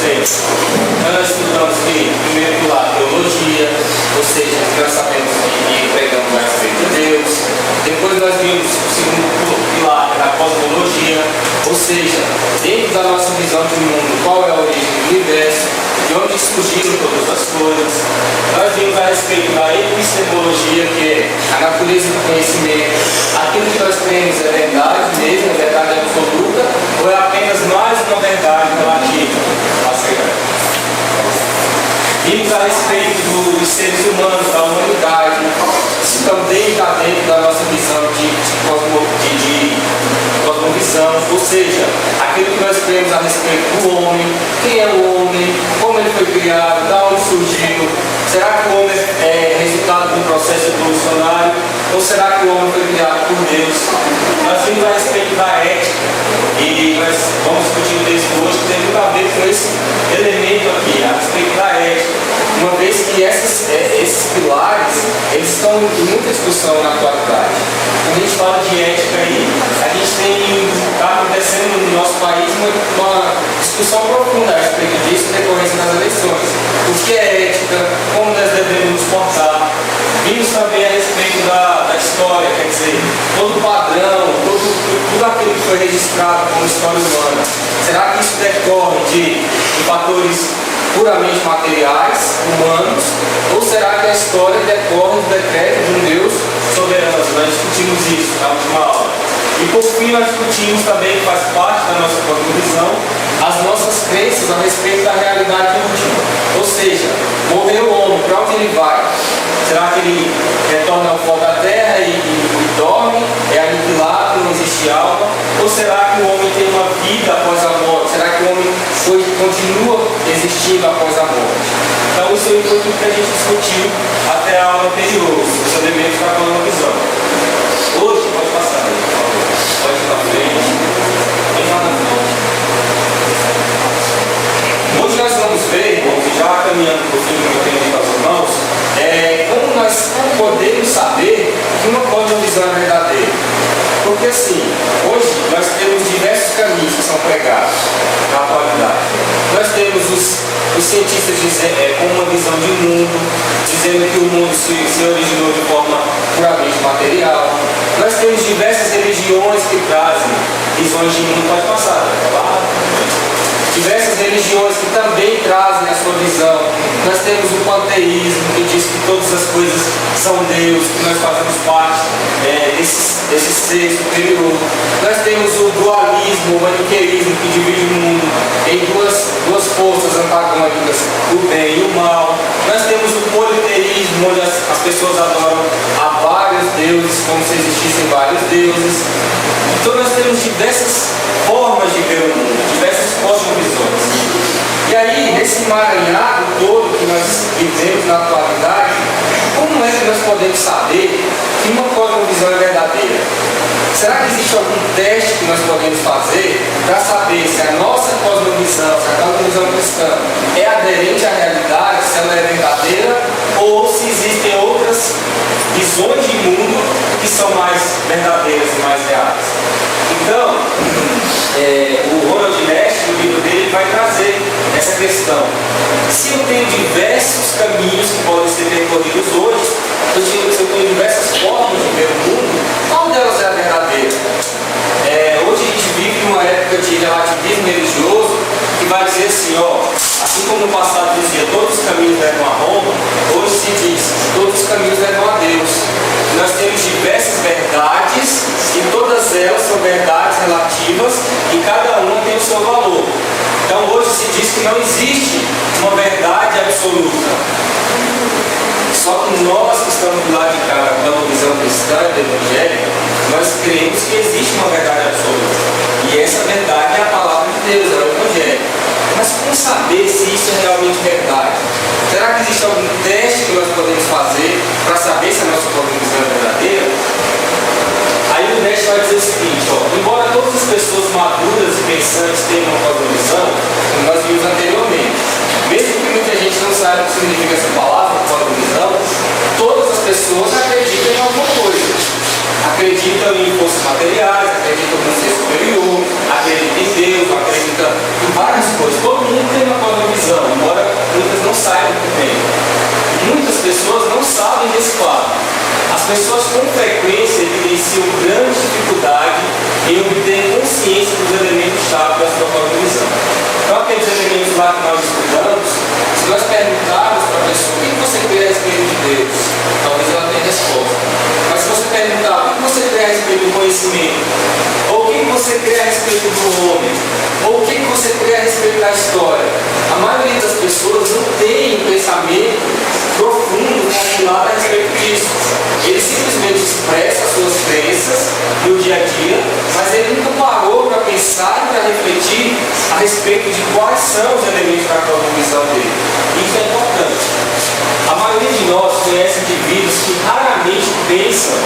frente. Então nós estudamos que, primeiro pilar, teologia, ou seja, nós sabemos e pregamos a respeito de Deus. Depois nós vimos o segundo pilar, a cosmologia, ou seja, dentro da nossa visão de mundo, qual é a origem do universo, de onde surgiram todas as coisas. Nós vimos a respeito da epistemologia, que é a natureza do conhecimento. Aquilo que nós cremos é verdade mesmo, é verdade absoluta, ou é apenas mais uma verdade relativa à verdade. Vimos a respeito dos seres humanos, da humanidade, isso também está dentro da nossa visão de cosmovisão, ou seja, aquilo que nós cremos a respeito do homem, quem é o homem, como ele foi criado, de onde surgiu, será que o homem é resultado de um processo evolucionário, ou será que o homem foi criado por Deus? Nós vimos a respeito da ética, e nós vamos discutir isso hoje, que tem muito a ver com esse elemento aqui, a respeito da ética, uma vez que esses pilares, eles estão em muita discussão na atualidade. Quando a gente fala de ética aí, a gente está acontecendo no nosso país uma discussão profunda a respeito disso em decorrência das eleições. O que é ética, como nós devemos nos portar. Vimos também a respeito da história, quer dizer, todo padrão, tudo aquilo que foi registrado como história humana. Será que isso decorre de fatores puramente materiais, humanos, ou será que a história decorre do decreto de um Deus soberano? Nós discutimos isso na última aula. E por fim nós discutimos também, que faz parte da nossa cosmovisão, as nossas crenças a respeito da realidade última. Ou seja, morreu o homem, para onde ele vai? Será que ele retorna ao pó da terra e dorme, é aniquilado, não existe alma? Ou será que o homem tem uma vida após a morte? Será que o homem continua existindo após a morte? Então isso foi tudo que a gente discutiu até a aula anterior, os elementos da cosmovisão. Hoje, pode passar aí, por favor. Pode ir para frente. Vem lá na frente. Hoje nós vamos ver, irmãos, já caminhando para o fim do que eu tenho dito aos irmãos, como nós podemos saber que uma cosmovisão é verdadeira. Porque assim, hoje nós temos diversos caminhos que são pregados na atualidade. Nós temos os cientistas com uma visão de mundo, dizendo que o mundo se originou de forma puramente material. Nós temos diversas religiões que trazem visões de mundo. Pode passar, diversas religiões que também trazem a sua visão. Nós temos o panteísmo, que diz que todas as coisas são Deus, que nós fazemos parte desse ser superior. Nós temos o dualismo, o maniqueísmo, que divide o mundo em duas forças antagônicas, o bem e o mal. Nós temos o politeísmo, onde as pessoas adoram a vários deuses, como se existissem vários deuses. Então nós temos diversas formas de ver o mundo, diversas cosmovisões. E aí, nesse emaranhado todo que nós vivemos na atualidade, como é que nós podemos saber que uma cosmovisão é verdadeira? Será que existe algum teste que nós podemos fazer para saber se a nossa cosmovisão, se a cosmovisão cristã é aderente à realidade, se ela é verdadeira, ou se existem outras visões de mundo que são mais verdadeiras e mais reais? Então, o Ronald Nash, no livro dele, vai trazer essa questão. Se eu tenho diversos caminhos que podem ser percorridos hoje, se eu tenho diversas formas de ver o mundo, qual delas é a verdadeira? Hoje a gente vive uma época de relativismo religioso que vai dizer assim, assim como no passado dizia todos os caminhos levam a Roma, hoje se diz todos os caminhos levam a Deus. Nós temos diversas verdades e todas elas são verdades relativas e cada uma tem o seu valor. Então hoje se diz que não existe uma verdade absoluta. Só que nós que estamos do lado de cá da visão cristã e evangélica, nós cremos que existe uma verdade absoluta. E essa verdade é a palavra de Deus, é o Evangelho. Mas como saber se isso é realmente verdade? Será que existe algum teste que nós podemos fazer para saber se a nossa cosmovisão é verdadeira? Aí o Nash vai dizer o seguinte, embora todas as pessoas maduras e pensantes tenham uma cosmovisão, como nós vimos anteriormente, mesmo que muita gente não saiba o que significa essa palavra, cosmovisão, todas as pessoas acreditam em alguma coisa. Acreditam em forças materiais, acreditam no ser superior, acreditam em Deus, acreditam em várias coisas. Todo mundo tem uma cosmovisão. sabem desse fato. As pessoas com frequência evidenciam grande dificuldade em obter consciência dos elementos-chave da sua cosmovisão. Então, aqueles elementos lá que nós estudamos, se nós perguntarmos para a pessoa o que você crê a respeito de Deus, talvez ela tenha resposta. Mas se você perguntar o que você crê a respeito do conhecimento, ou o que você crê a respeito do homem, ou o que você crê a respeito da história, a maioria das pessoas não tem um pensamento profundo, formulado a respeito disso. Ele simplesmente expressa as suas crenças no dia a dia, mas ele nunca parou para pensar e para refletir a respeito de quais são os elementos da cosmovisão dele. Isso é importante. A maioria de nós conhece indivíduos que raramente pensam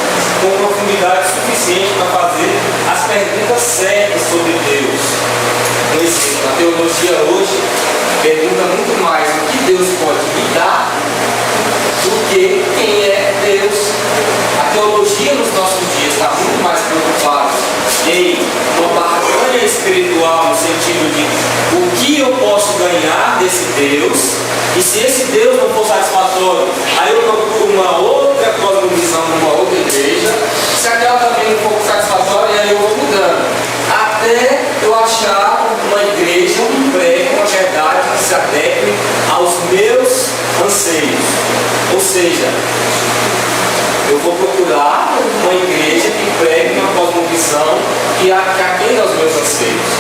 com profundidade suficiente para fazer as perguntas certas sobre Deus. Por exemplo, a teologia hoje pergunta muito mais o que Deus pode me dar do que quem é Deus. A teologia nos nossos dias está muito mais preocupada em uma barganha espiritual, no sentido de o que eu posso ganhar desse Deus, e se esse Deus não for satisfatório, aí eu procuro uma outra cosmovisão, uma outra igreja. Se aquela também não for satisfatória, aí eu vou mudando, até eu achar uma igreja, um emprego, uma verdade que se adeque aos meus anseios. Ou seja, eu vou procurar uma igreja que pregue uma cosmovisão que atenda aos meus anseios.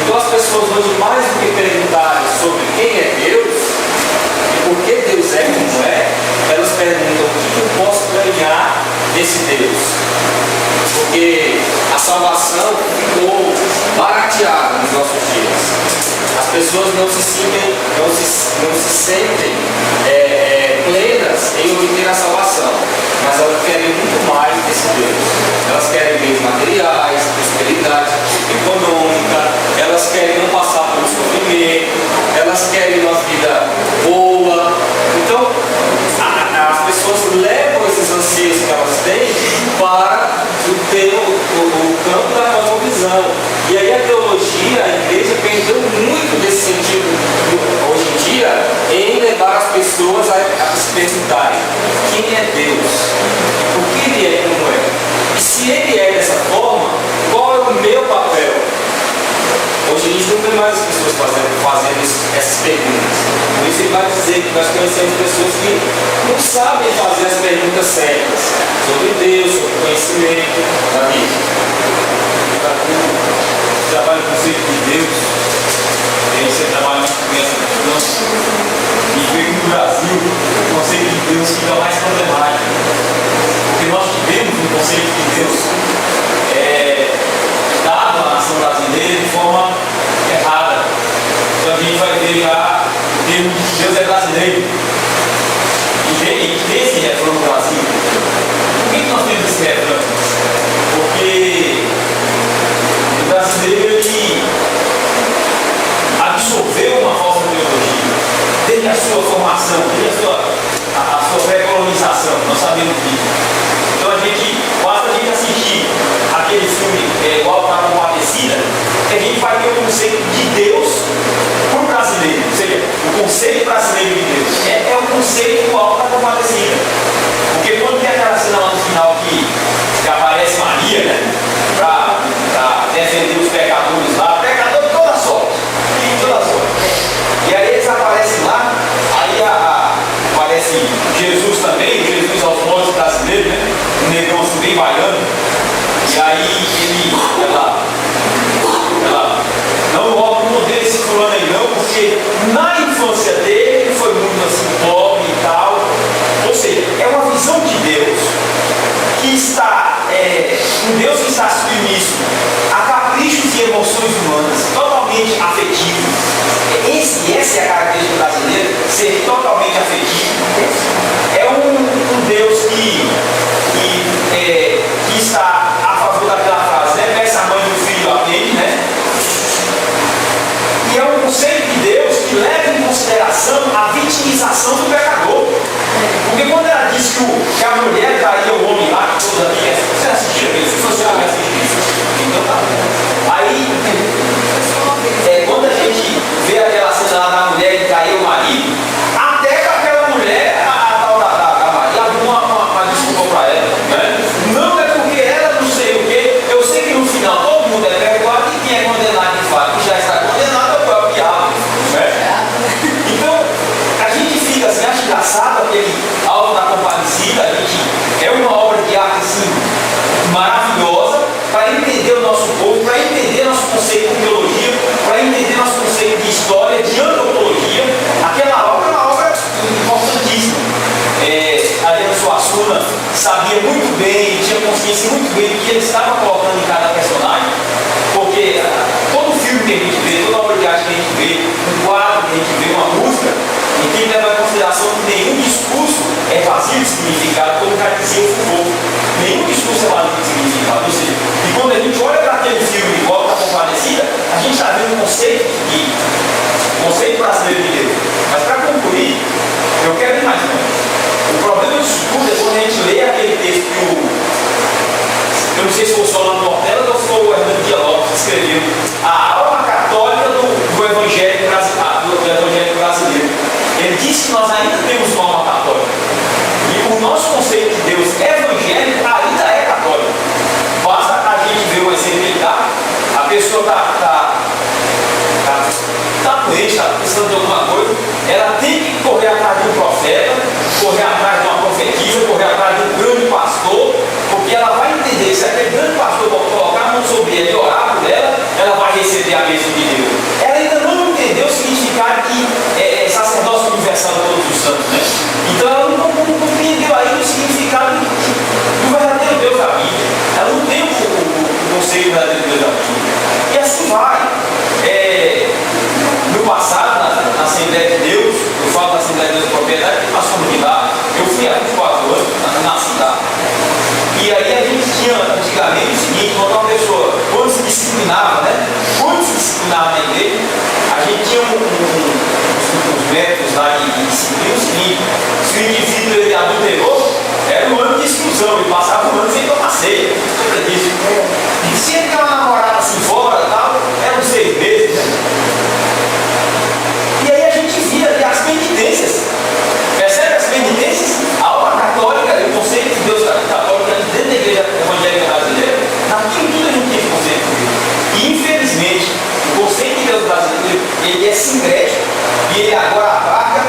Então as pessoas hoje, mais do que perguntarem sobre quem é Deus e por que Deus é como é, elas perguntam o que eu posso ganhar desse Deus. Porque a salvação ficou barateada nos nossos dias. As pessoas não se sentem plenas em obter a salvação, mas elas querem muito mais desse Deus. Elas querem bens materiais, prosperidade econômica, elas querem não passar pelo sofrimento, elas querem uma vida boa. Então, as pessoas levam esses anseios que elas têm para o campo da cosmovisão. E aí a teologia, a igreja, perdeu muito desse sentido hoje em dia em levar as pessoas a se perguntarem quem é Deus, por que Ele é como é, e se Ele é dessa forma, qual é o meu papel? Hoje a gente não vê mais as pessoas fazendo essas perguntas. Por isso ele vai dizer que nós conhecemos pessoas que não sabem fazer as perguntas certas sobre Deus, sobre o conhecimento da vida. Trabalho com o conceito de Deus, você trabalha muito com essa questão, e vê que no Brasil o conceito de Deus fica mais problemático, porque nós tivemos um conceito de Deus dado à nação brasileira de forma errada. Então a gente vai ver já o termo de Deus é brasileiro, e desse refrão no Brasil. Por que nós temos esse refrão? Porque o brasileiro ele absorveu uma falsa teologia desde a sua formação, desde a sua pré-colonização, nós sabemos disso. Então basta a gente assistir aquele filme igual para a Compadecida, que a gente vai ter o conceito de Deus para o brasileiro, ou seja, o conceito brasileiro de Deus é o conceito igual para a Compadecida. Porque quando tem aquela cena lá no final que aparece Maria, né, para defender os pecadores lá, pecador de toda sorte, e aí eles aparecem lá, aí aparece Jesus também, Jesus aos montes brasileiros, né, um negão assim bem baiano, e aí ela não olha o modelo desse fulano aí não, porque na infância dele foi muito assim pobre e tal, ou seja, é uma visão de Deus que está, um Deus que está submisso a caprichos e emoções humanas, totalmente afetivo. Essa é a característica brasileira, ser totalmente afetivo. É um Deus que está a favor daquela frase, né? Peça a mãe do filho, atende, né? E é um conceito de Deus que leva em consideração a vitimização do pecador. Porque quando ela diz que a mulher traía o homem lá, que toda dia, você assistiu isso? Se você não assistiu isso, então tá. Aí, quando a gente vê aquela cena lá da mulher que traiu o marido, até que aquela mulher, a tal da Maria, sabia muito bem, tinha consciência muito bem do que ele estava colocando em cada personagem, porque todo filme que a gente vê, toda obra de arte que a gente vê, um quadro que a gente vê, uma música, e tem que levar em consideração que nenhum discurso é vazio de significado, como já dizia o Foucault. Nenhum discurso é vazio de significado. Ou seja, e quando a gente olha para aquele filme de Volta Compadecida, a gente está vendo um conceito brasileiro de Deus. Mas para concluir, eu quero ir mais longe. O problema disso tudo é quando a gente lê aquele texto que eu não sei se foi o Solano Portela ou se foi o Hernando Dias Lopes que escreveu, a alma católica do Evangelho brasileiro. Ele disse que nós ainda temos uma alma católica. E o nosso conceito de Deus evangélico ainda é católico. Basta a gente ver o exemplo que ele dá, a pessoa está doente, está precisando de alguma coisa, ela tem que correr atrás de um profeta, correr atrás de uma profetisa, correr atrás de um grande pastor, porque ela vai entender que se aquele grande pastor colocar a mão sobre ela e orar por ela, ela vai receber a bênção de Deus. Ela ainda não entendeu o significado que é sacerdócio universal de todos os santos, né? Então ela não compreendeu ainda o significado do verdadeiro Deus da Bíblia. Ela não tem o conceito do verdadeiro Deus da Bíblia. E assim vai. No passado, na Assembleia de Deus, eu falo da Assembleia de Deus de Propriedade, porque nós fomos de lá, eu fui há 24 anos na cidade. E aí a gente tinha antigamente o seguinte, quando uma pessoa, quando se disciplinava, né? Quando se disciplinava na igreja, a gente tinha uns métodos lá de disciplina, o seguinte, se o indivíduo ele adulterou, era um ano de exclusão, ele passava um ano sem tomar ceia. Lembra disso? E se ele tem uma namorada assim fora, tal, eram 6 meses, né? E aí a gente via ali as penitências. Percebe as penitências? A alma católica, o conceito de Deus católico dentro da igreja evangélica brasileira, naquilo tudo a gente tem esse conceito de Deus. E infelizmente, o conceito de Deus brasileiro, ele é sincrético e ele agora abarca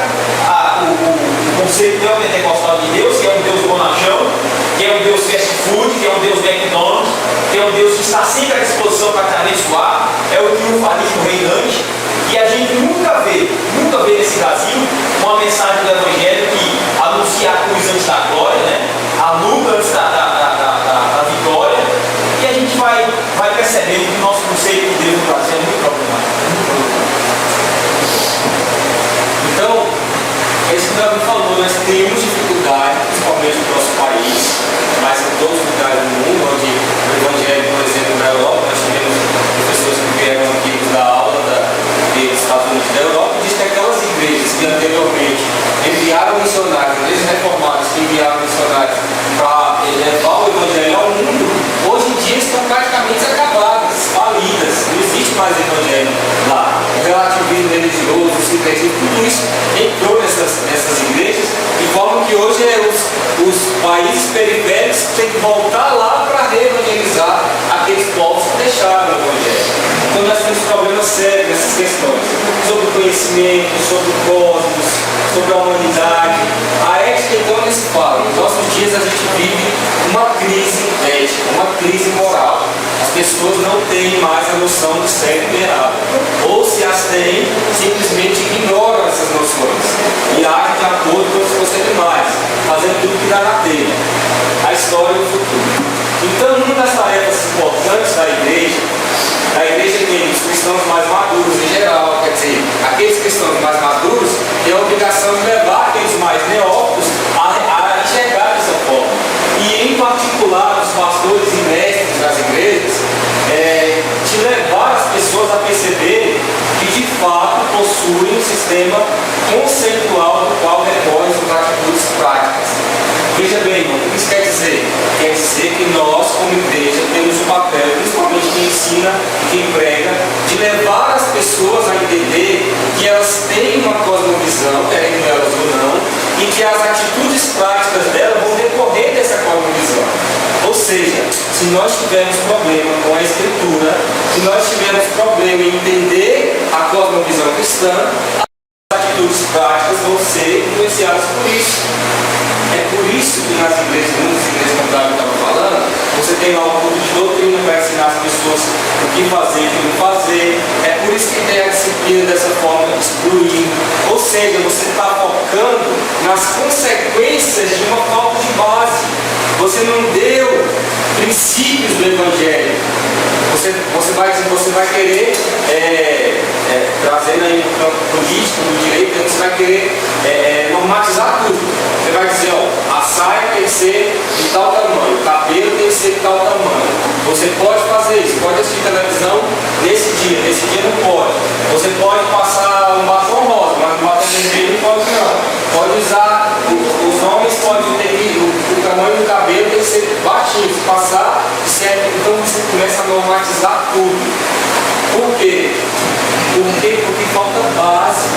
o conceito neopentecostal de Deus, que é um Deus bonachão, que é um Deus fast food, que é um Deus McDonald's, que é um Deus que está sempre à disposição para te abençoar, é o triunfalismo reinante. E a gente nunca vê nesse Brasil uma mensagem do Evangelho que anuncia a cruz antes da glória, né? A luta antes da vitória. E a gente vai percebendo que o nosso conceito de Deus no Brasil é muito problemático. Então, esse que o Davi falou, nós temos dificuldade, principalmente no nosso país, mas em todos os lugares do mundo, onde o Evangelho, por exemplo, na Europa, nós tivemos professores que vieram aqui da aula dos Estados Unidos da Europa, diz que aquelas igrejas que anteriormente enviaram missionários, igrejas reformadas que enviaram missionários para levar o Evangelho ao mundo, hoje em dia estão praticamente acabadas, falidas, não existe mais Evangelho lá. O relativismo religioso, o sincretismo, tudo isso entrou nessas igrejas, de forma que hoje os países periféricos têm que voltar lá para reevangelizar aqueles povos que deixaram o Evangelho. Então nós temos problemas sérios nessas questões, sobre o conhecimento, sobre o cosmos, sobre a humanidade. A ética então nem se fala. Nos nossos dias a gente vive uma crise ética, uma crise moral. As pessoas não têm mais a noção do certo e do errado. Ou se as têm, simplesmente ignoram essas noções e agem de acordo com os procedimentos, fazendo tudo que dá na telha. A história e o futuro. Então, uma das tarefas importantes da igreja tem os cristãos mais maduros em geral, quer dizer, aqueles cristãos mais maduros têm a obrigação de levar aqueles mais neófitos a enxergar dessa forma. E, em particular, os pastores e mestres das igrejas, de levar as pessoas a perceber que, de fato, possuem um sistema conceitual do qual recorrem suas atitudes práticas. Veja bem, irmão, o que isso quer dizer? Quer dizer que nós, como igreja, temos o papel, principalmente quem ensina e quem prega, de levar as pessoas a entender que elas têm uma cosmovisão, querendo elas ou não, e que as atitudes práticas delas vão decorrer dessa cosmovisão. Ou seja, se nós tivermos problema com a Escritura, se nós tivermos problema em entender a cosmovisão cristã, as atitudes práticas vão ser influenciadas por isso. É por isso que nas igrejas, muitas igrejas, como o Davi estava falando, você tem lá um culto de doutrina para ensinar as pessoas o que fazer e o que não fazer. É por isso que tem a disciplina dessa forma, excluindo. Ou seja, você está focando nas consequências de uma falta de base. você não deu princípios do Evangelho. Você vai querer, trazendo aí no campo político, no direito, você vai querer normatizar tudo. Você vai dizer, ó, a saia tem que ser de tal tamanho, o cabelo tem que ser de tal tamanho. Você pode fazer isso, pode assistir televisão nesse dia não pode. Você pode passar um batom rosa, mas um batom vermelho não pode não. Pode usar, os homens podem ter o tamanho do cabelo tem que ser baixinho, se passar, certo? Então você começa a normatizar tudo. Por quê? Porque falta base.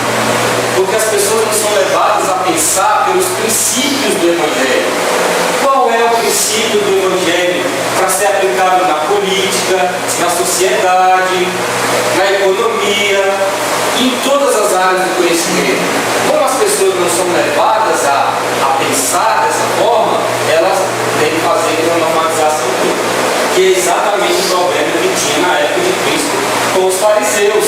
Porque as pessoas não são levadas a pensar pelos princípios do Evangelho. Qual é o princípio do Evangelho para ser aplicado na política, na sociedade, na economia, em todas as áreas do conhecimento? Como as pessoas não são levadas a pensar dessa forma, elas têm que fazer uma normatização toda. Que é exatamente o problema que tinha na época de Cristo com os fariseus.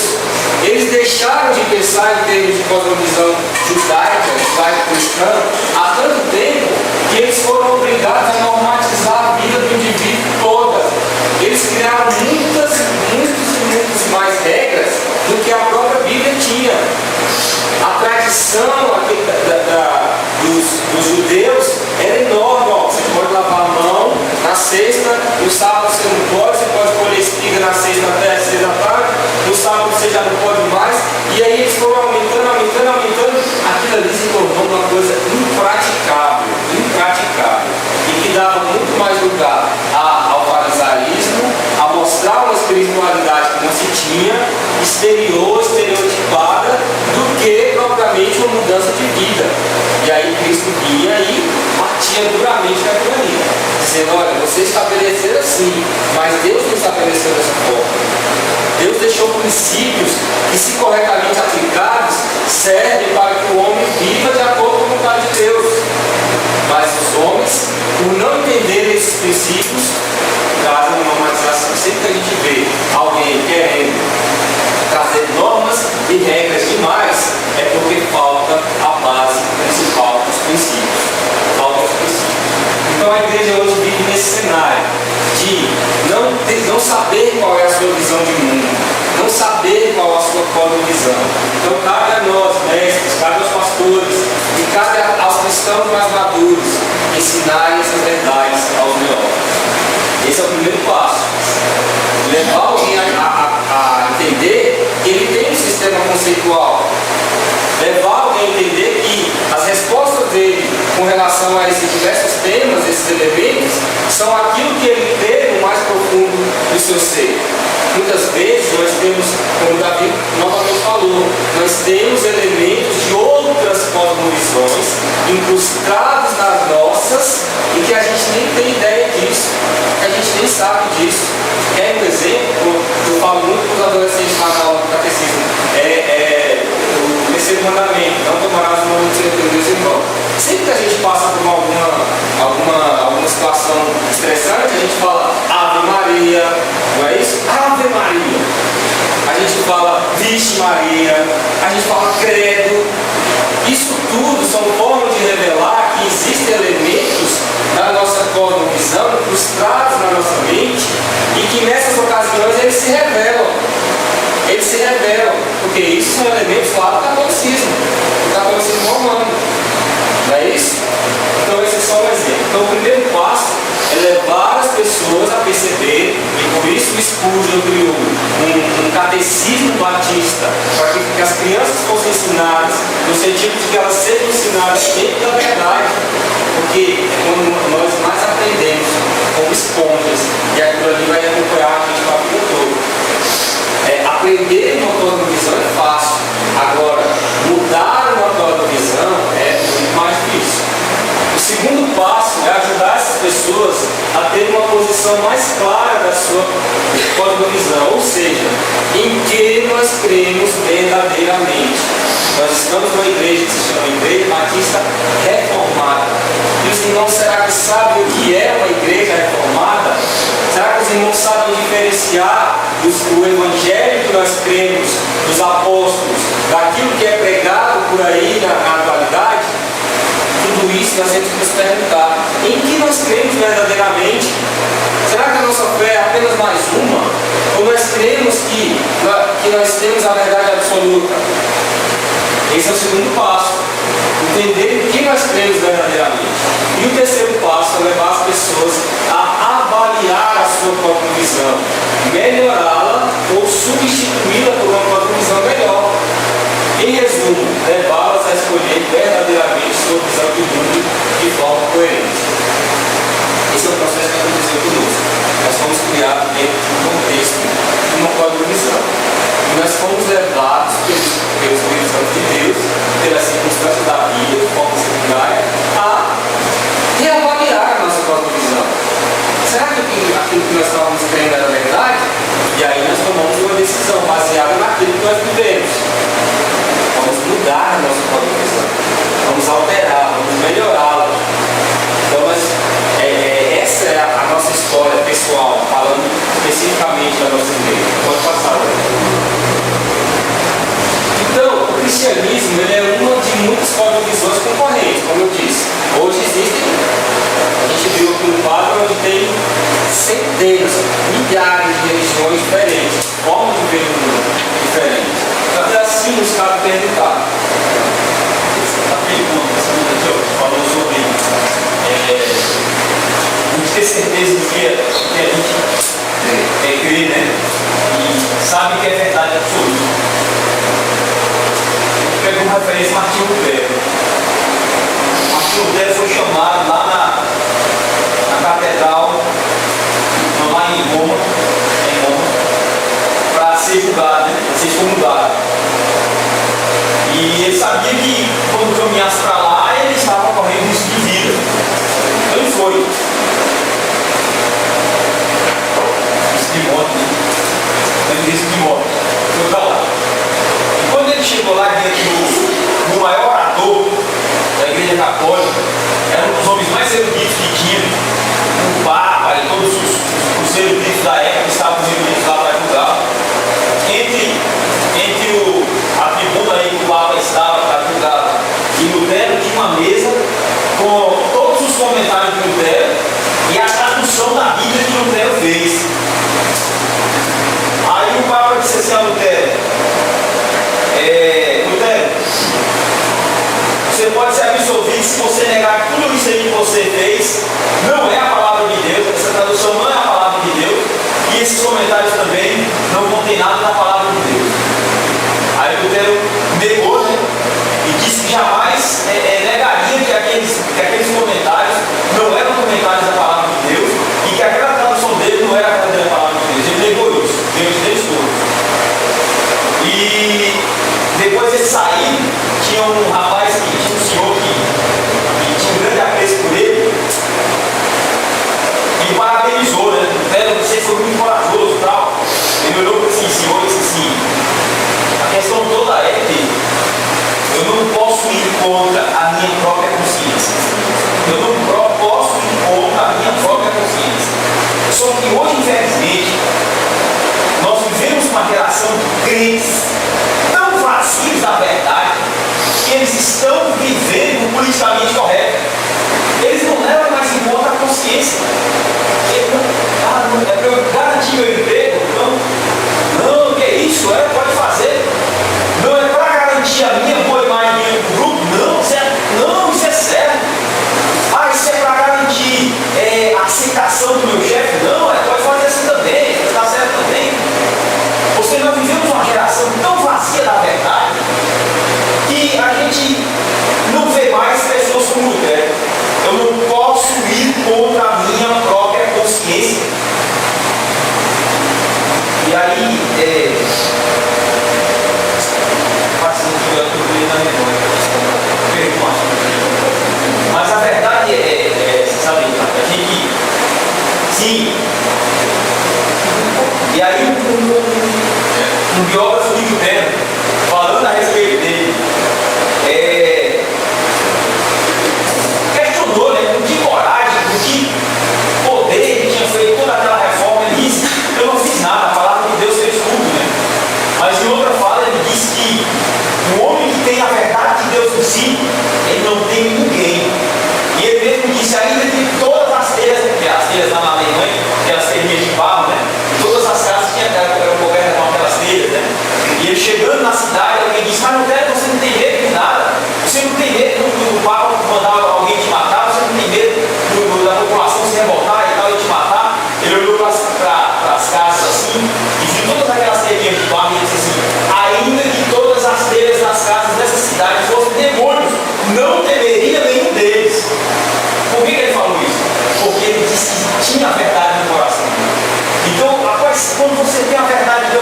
Eles deixaram de pensar em termos de cosmovisão judaico-cristã há tanto tempo que eles foram obrigados a normatizar a vida do indivíduo toda. Eles criaram muitas mais regras do que a própria Bíblia tinha. A tradição dos judeus era enorme. Ó, você pode lavar a mão na sexta, no sábado você não pode, você pode colher espiga na sexta até as 6 da tarde, no sábado você já não pode mais, e aí eles foram aumentando, aquilo ali se tornou uma coisa impraticável, e que dava muito mais lugar ao farisaísmo, a mostrar uma espiritualidade que não se tinha, estereotipada, do que propriamente uma mudança de vida. E aí Cristo vinha e batia duramente naquilo ali, dizendo, olha, você estabeleceu assim, mas Deus não estabeleceu dessa forma. Deus deixou princípios que, se corretamente aplicados, servem para que o homem viva de acordo com a vontade de Deus. Mas os homens, por não entenderem esses princípios, trazem uma normatização. Sempre que a gente vê alguém querendo trazer normas e regras demais, é porque falta a base principal dos princípios. Então a igreja hoje vive nesse cenário de não saber qual é a sua visão de mundo, não saber qual é a sua cosmovisão. Então cabe a nós, mestres, cabe aos pastores e cabe aos cristãos mais maduros ensinarem essas verdades aos neófitos. Esse é o primeiro passo. Levar alguém a entender que ele tem um sistema conceitual. Levar alguém a entender que as respostas dele com relação a esses diversos temas, esses elementos, são aquilo que ele tem no mais profundo do seu ser. Muitas vezes nós temos, como Davi novamente falou, nós temos elementos de outras cosmovisões incrustados nas nossas e que a gente nem tem ideia disso, que a gente nem sabe disso. Quer um exemplo? Eu falo muito para os adolescentes na aula do catecismo. O terceiro mandamento, não tomarás o nome do Senhor teu Deus em vão. Sempre que a gente passa por alguma situação estressante, a gente fala Ave Maria, não é isso? Ave Maria. A gente fala Vixe Maria, a gente fala Credo. Isso tudo são formas de revelar que existem elementos da nossa cosmovisão frustrados na nossa mente e que nessas ocasiões eles se revelam. Porque isso são elementos lá do catolicismo romano. Não é isso? Então esse é só um exemplo. Então o primeiro passo é levar as pessoas a perceber, e por isso o Spurgeon criou um catecismo batista, para que as crianças fossem ensinadas, no sentido de que elas sejam ensinadas dentro da verdade. Porque é quando nós mais aprendemos como esponjas, e aquilo ali vai acompanhar a gente para a vida toda. Aprender uma cosmovisão é fácil. Agora, mudar uma cosmovisão é muito mais difícil. O segundo passo é ajudar essas pessoas a ter uma posição mais clara da sua cosmovisão, ou seja, em que nós cremos verdadeiramente. Nós estamos numa igreja que se chama Igreja Batista Reformada. E os irmãos, será que sabem o que é uma igreja reformada? Será que os irmãos sabem diferenciar o evangelho que nós cremos, dos apóstolos, daquilo que é pregado por aí na atualidade? Tudo isso nós temos que nos perguntar: em que nós cremos verdadeiramente? Será que a nossa fé é apenas mais uma? Ou nós cremos que nós temos a verdade absoluta? Esse é o segundo passo. Entender em que nós cremos verdadeiramente. E o terceiro passo é levar as pessoas a avaliar a sua própria visão, melhorá-la ou substituí-la por uma própria visão melhor. Em resumo, levá-las a escolher verdadeiramente sua visão de mundo de forma coerente. Esse é o processo que aconteceu conosco. Nós fomos criados dentro de um contexto de uma cosmovisão. E nós fomos levados pelos Espíritos Santos de Deus, pelas circunstâncias da vida, de forma secundária, a reavaliar a nossa cosmovisão. Será que aquilo que nós estávamos crendo era verdade? E aí nós tomamos uma decisão baseada naquilo que nós vivemos. Vamos mudar a nossa cosmovisão. Vamos alterá-la, vamos melhorá-la. Então, essa é a nossa história pessoal, falando especificamente da nossa igreja. Pode passar. Então, o cristianismo ele é uma de muitas cosmovisões concorrentes, como eu disse. Hoje existem, a gente viu aqui um quadro onde tem centenas, milhares de religiões diferentes, formas de ver o mundo diferentes. E assim nos cabe perguntar. A pergunta que eu falou sobre ter certeza do que a gente crê, né? E sabe que é verdade absoluta. Pegou uma referência Martinho Lutero. Martinho Lutero foi chamado lá na catedral, lá em Roma, para ser julgado, né? Para ser excomungado. E ele sabia que quando caminhasse para lá, ele estava correndo risco de vida. Então ele foi. Risco de morte, né? Risco de morte. Foi para lá. E quando ele chegou lá diante do maior orador da Igreja Católica, era um dos homens mais eruditos que tinha, o Papa e todos os eruditos da época que estavam reunidos lá para julgar. Entre a tribuna aí que o Papa estava para julgar e Lutero tinha uma mesa com todos os comentários de Lutero e a tradução da Bíblia que Lutero fez. Aí o Papa disse assim a Lutero: Lutero, você pode ser absolvido se você negar que tudo isso aí que você fez não é a palavra de Deus, essa tradução não é a palavra de Deus, e esses comentários também não contêm nada da palavra de Deus. Aí Lutero negou, né? E disse que jamais negaria que aqueles comentários não eram comentários da palavra de Deus e que aquela tradução dele não era a verdadeira palavra de Deus. Ele negou isso, diante deles todos. E depois ele saiu, tinha um rapaz, tinha um senhor que tinha um grande apreço por ele e parabenizou, né? Lutero, você foi muito corajoso e tal. Ele olhou para esse senhor e disse assim: a questão toda é que eu não posso ir contra a minha própria consciência. Eu não posso ir contra a minha própria consciência. Só que hoje, infelizmente, nós vivemos uma geração de crentes tão vazios da verdade que eles estão vivendo politicamente correto. Eles não levam mais em conta a consciência. É para eu garantir meu emprego? Não, que é isso? Pode fazer. Não é para garantir a minha boa imagem do grupo? Não, isso é certo. Isso é para garantir a aceitação do meu chefe? Não, pode fazer assim também, está certo também. Ou seja, nós vivemos uma geração tão vazia da verdade que a gente não vê mais pessoas como Lutero. Eu não posso ir contra a minha própria consciência. E aí, mas a verdade sabe, a gente, sim. E aí um biógrafo de Lutero, falando a respeito dele, questionou, né, com que coragem, com que poder ele tinha feito toda aquela reforma. Ele disse: eu não fiz nada, a palavra de Deus fez tudo, né? Mas em outra fala ele disse que o homem que tem a verdade de Deus em si, ele não tem ninguém.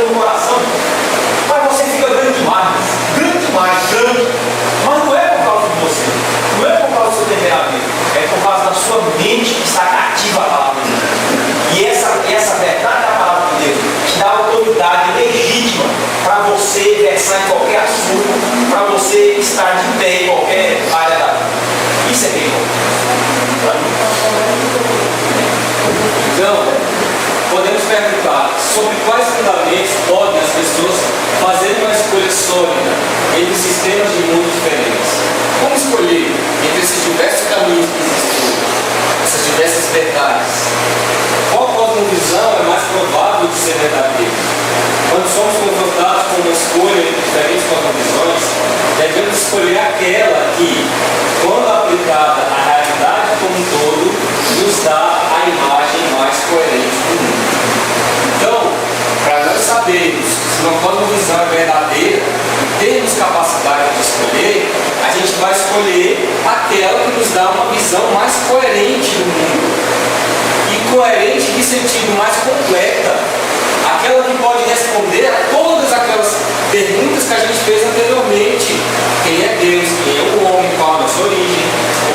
no coração. Mas você fica grande demais, grande. Mas não é por causa de você, não é por causa do seu temperamento, é por causa da sua mente que está cativa à palavra de Deus. E essa verdade da palavra de Deus te dá autoridade legítima para você versar em qualquer assunto, para você estar de pé em qualquer área da vida. Isso é bem bom. Então, podemos perguntar sobre quais fundamentos podem as pessoas fazerem uma escolha sólida entre sistemas de mundo diferentes. Como escolher entre esses diversos caminhos que existem, essas diversas verdades? Qual cosmovisão é mais provável de ser verdadeira? Quando somos confrontados com uma escolha entre diferentes cosmovisões, devemos escolher aquela que, quando aplicada à realidade como um todo, nos dá a imagem mais coerente do mundo. Então, para nós sabermos se uma cosmovisão é verdadeira e termos capacidade de escolher, a gente vai escolher aquela que nos dá uma visão mais coerente do mundo. E coerente em sentido mais completa. Aquela que pode responder a todas aquelas perguntas que a gente fez anteriormente. Quem é Deus? Quem é o homem? Qual a nossa origem?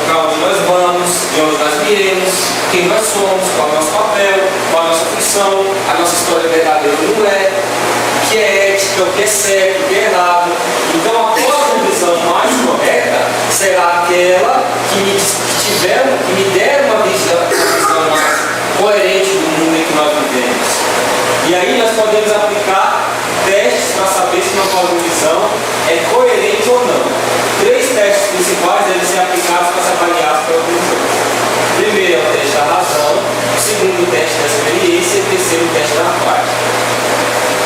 Para onde nós vamos? De onde nós viemos? Quem nós somos? Qual é o nosso papel? Qual a nossa função? A nossa história verdadeira não é? O que é ética? O que é certo? O que é errado? Então a cosmovisão mais correta será aquela que me der uma visão mais coerente do mundo em que nós vivemos. E aí nós podemos aplicar testes para saber se uma cosmovisão é coerente ou não. 3 testes principais devem ser aplicados para se avaliar as cosmovisões. O primeiro é o teste da razão, o segundo o teste da experiência e o terceiro o teste da prática.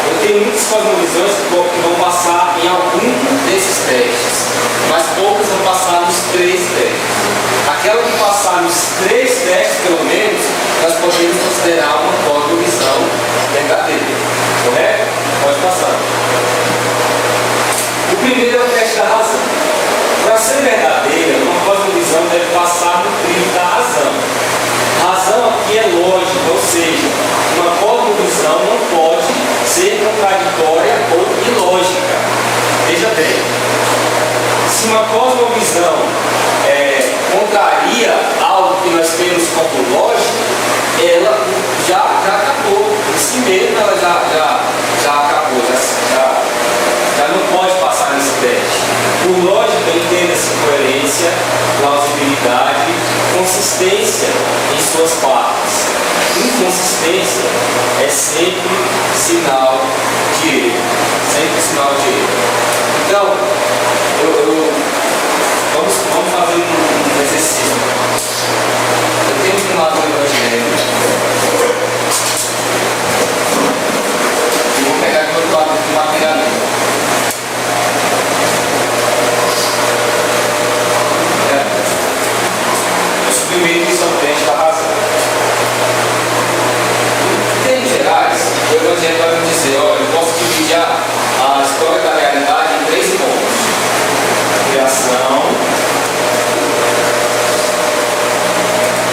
Eu tenho muitas cosmovisões que vão passar em algum desses testes, mas poucas vão passar nos 3 testes. Aquela que passar nos 3 testes, pelo menos, nós podemos considerar uma cosmovisão verdadeira. Correto? Pode passar. O primeiro é o teste da razão. Para ser verdadeira, uma cosmovisão deve passar no crivo da razão. Razão aqui é lógica, ou seja, uma cosmovisão não pode ser contraditória ou ilógica. Veja bem, se uma cosmovisão contraria algo que nós temos como lógico, ela já acabou. De si mesma ela já acabou, já não pode passar nesse teste. Por lógica, entenda-se coerência, plausibilidade, consistência em suas partes. Inconsistência é sempre sinal de erro. Sempre sinal de erro. Então, vamos fazer um exercício. Eu tenho um lado do Evangelho. E vou pegar aqui do outro lado do materialismo. Eu submeto isso ao teste da razão. Em termos gerais, o Evangelho vai nos dizer, olha, eu posso dividir a história da realidade em 3 pontos. Criação,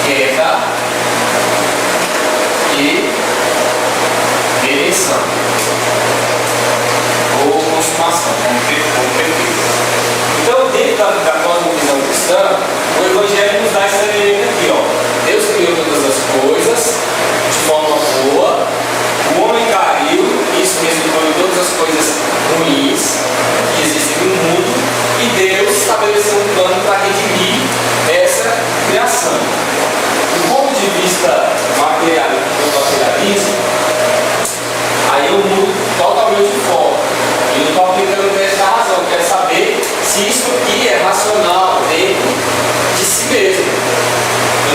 queda e redenção. Ou consumação, como preferido. Então, dentro da cosmovisão cristã, o Evangelho nos dá esse elemento aqui, ó. Deus criou todas as coisas de forma boa, o homem caiu, isso resultou em todas as coisas ruins que existem no mundo, e Deus estabeleceu um plano para redimir essa criação. Do ponto de vista materialismo, aí eu mudo totalmente de foco. E não estou aplicando o teste da razão, eu quero saber se isso aqui é racional dentro de si mesmo.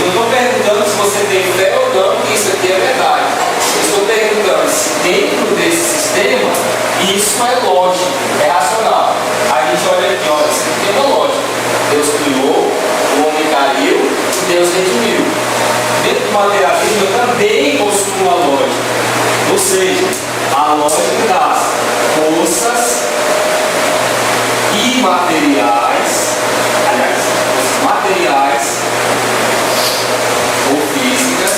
Eu não estou perguntando se você tem fé ou não que isso aqui é verdade. Eu estou perguntando se dentro desse sistema isso é lógico, é racional. Aí a gente olha aqui, olha, isso aqui tem uma lógica. Deus criou, o homem caiu e Deus redimiu. Dentro do materialismo eu também possuo uma lógica. Ou seja, a lógica das forças imateriais, aliás, forças materiais ou físicas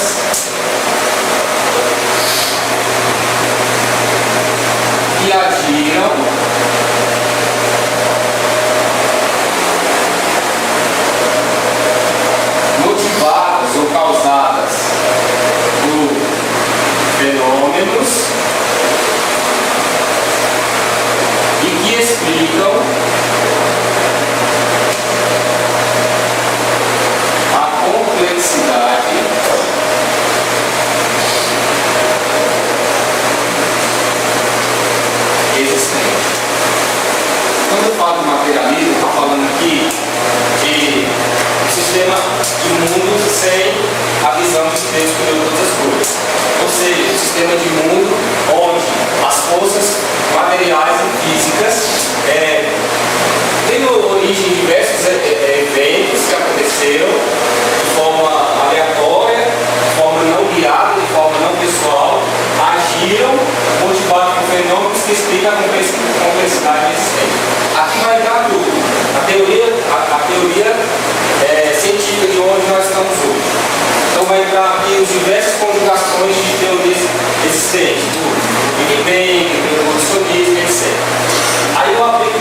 sistema de mundo onde as forças materiais e físicas têm origem em diversos eventos que aconteceram de forma aleatória, de forma não guiada, de forma não pessoal, agiram motivados por fenômenos que explicam a complexidade existente. Aqui vai entrar tudo. A teoria científica de onde nós estamos hoje. Então vai entrar aqui as diversas conjugações de teorias existentes, do Big Bang, do evolucionismo, etc. Aí eu aplico,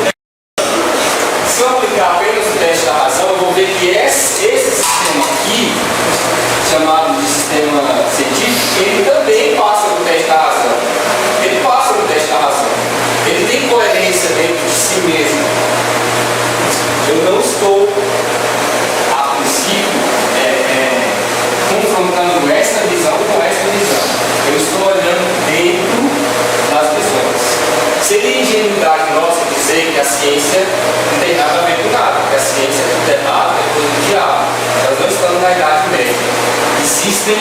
se eu aplicar apenas o teste da razão, eu vou ver que esse sistema aqui, chamado de sistema científico, ele também passa no teste da razão. Ele passa no teste da razão. Ele tem coerência dentro de si mesmo. Eu não estou, a princípio, confrontando essa visão com essa visão. Eu estou olhando dentro das visões. Seria ingenuidade nossa dizer que a ciência não tem nada a ver com nada, que a ciência é tudo errado, é coisa do diabo. Nós não estamos na Idade Média. Existem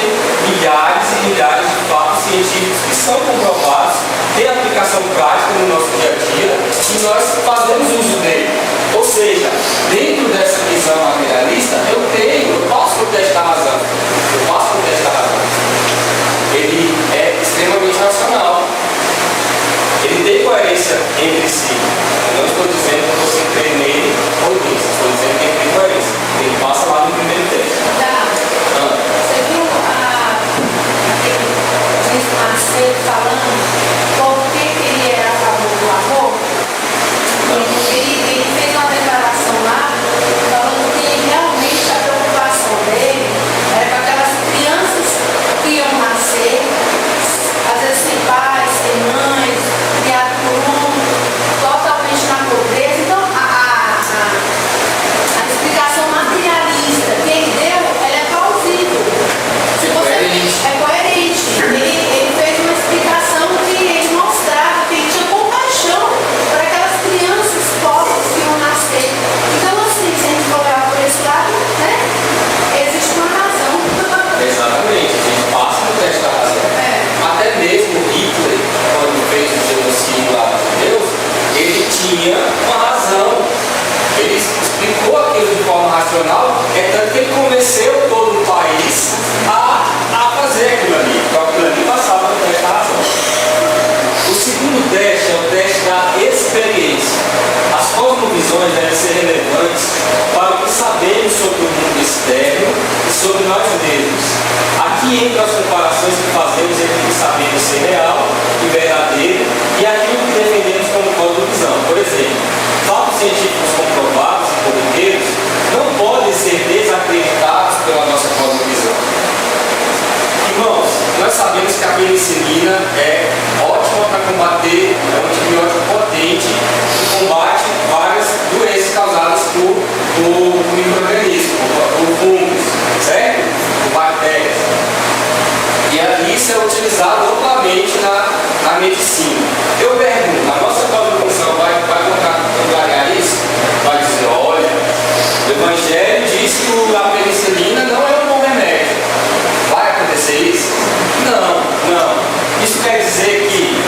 milhares e milhares de fatos científicos que são comprovados, têm aplicação prática no nosso dia a dia e nós fazemos uso dele. Ou seja, dentro dessa visão materialista, eu passo o teste da razão. Eu passo o teste da razão. Ele é extremamente racional. Ele tem coerência entre si. Eu não estou dizendo que você crê nele ou nisso. Estou dizendo que ele tem coerência. Ele passa lá no primeiro teste. Você viu aquele Macedo falando por que ele era a favor do amor? Ele fez uma declaração lá falando que realmente a preocupação dele era com aquelas crianças que iam nascer, às vezes sem pais, sem mães, criadas por totalmente na pobreza. Então a explicação materialista que ele deu, ela é plausível. Se você é coerente. Ele fez uma explicação que ele mostrava que ele tinha compaixão para aquelas crianças pobres que iam nascer. Então, assim, se a gente for olhar por esse lado, né, existe uma razão. Exatamente, a gente passa no teste da razão. Até mesmo Hitler, quando fez o genocídio lá dos judeus, ele tinha uma razão. Ele explicou aquilo de forma racional, tanto que ele convenceu todo o país a fazer aquilo ali. Então aquilo ali passava no teste da razão. O segundo teste é o teste da experiência. As cosmovisões devem ser relevantes para o que sabemos sobre o mundo externo e sobre nós mesmos. Aqui entram as comparações que fazemos entre o que sabemos ser real e verdadeiro e aquilo que defendemos como cosmovisão. Por exemplo, fatos científicos comprovados e corriqueiros não podem ser desacreditados pela nossa cosmovisão. Irmãos, nós sabemos que a penicilina é ótima para combater, é um antibiótico potente que combate várias doenças causadas por micro-organismos, por fungos, certo? Por bactérias. E isso é utilizado amplamente na medicina. Eu pergunto, a nossa cosmovisão vai contrariar isso? Vai dizer, olha, o Evangelho diz que a penicilina não é um bom remédio. Vai acontecer isso? Não. Isso quer dizer que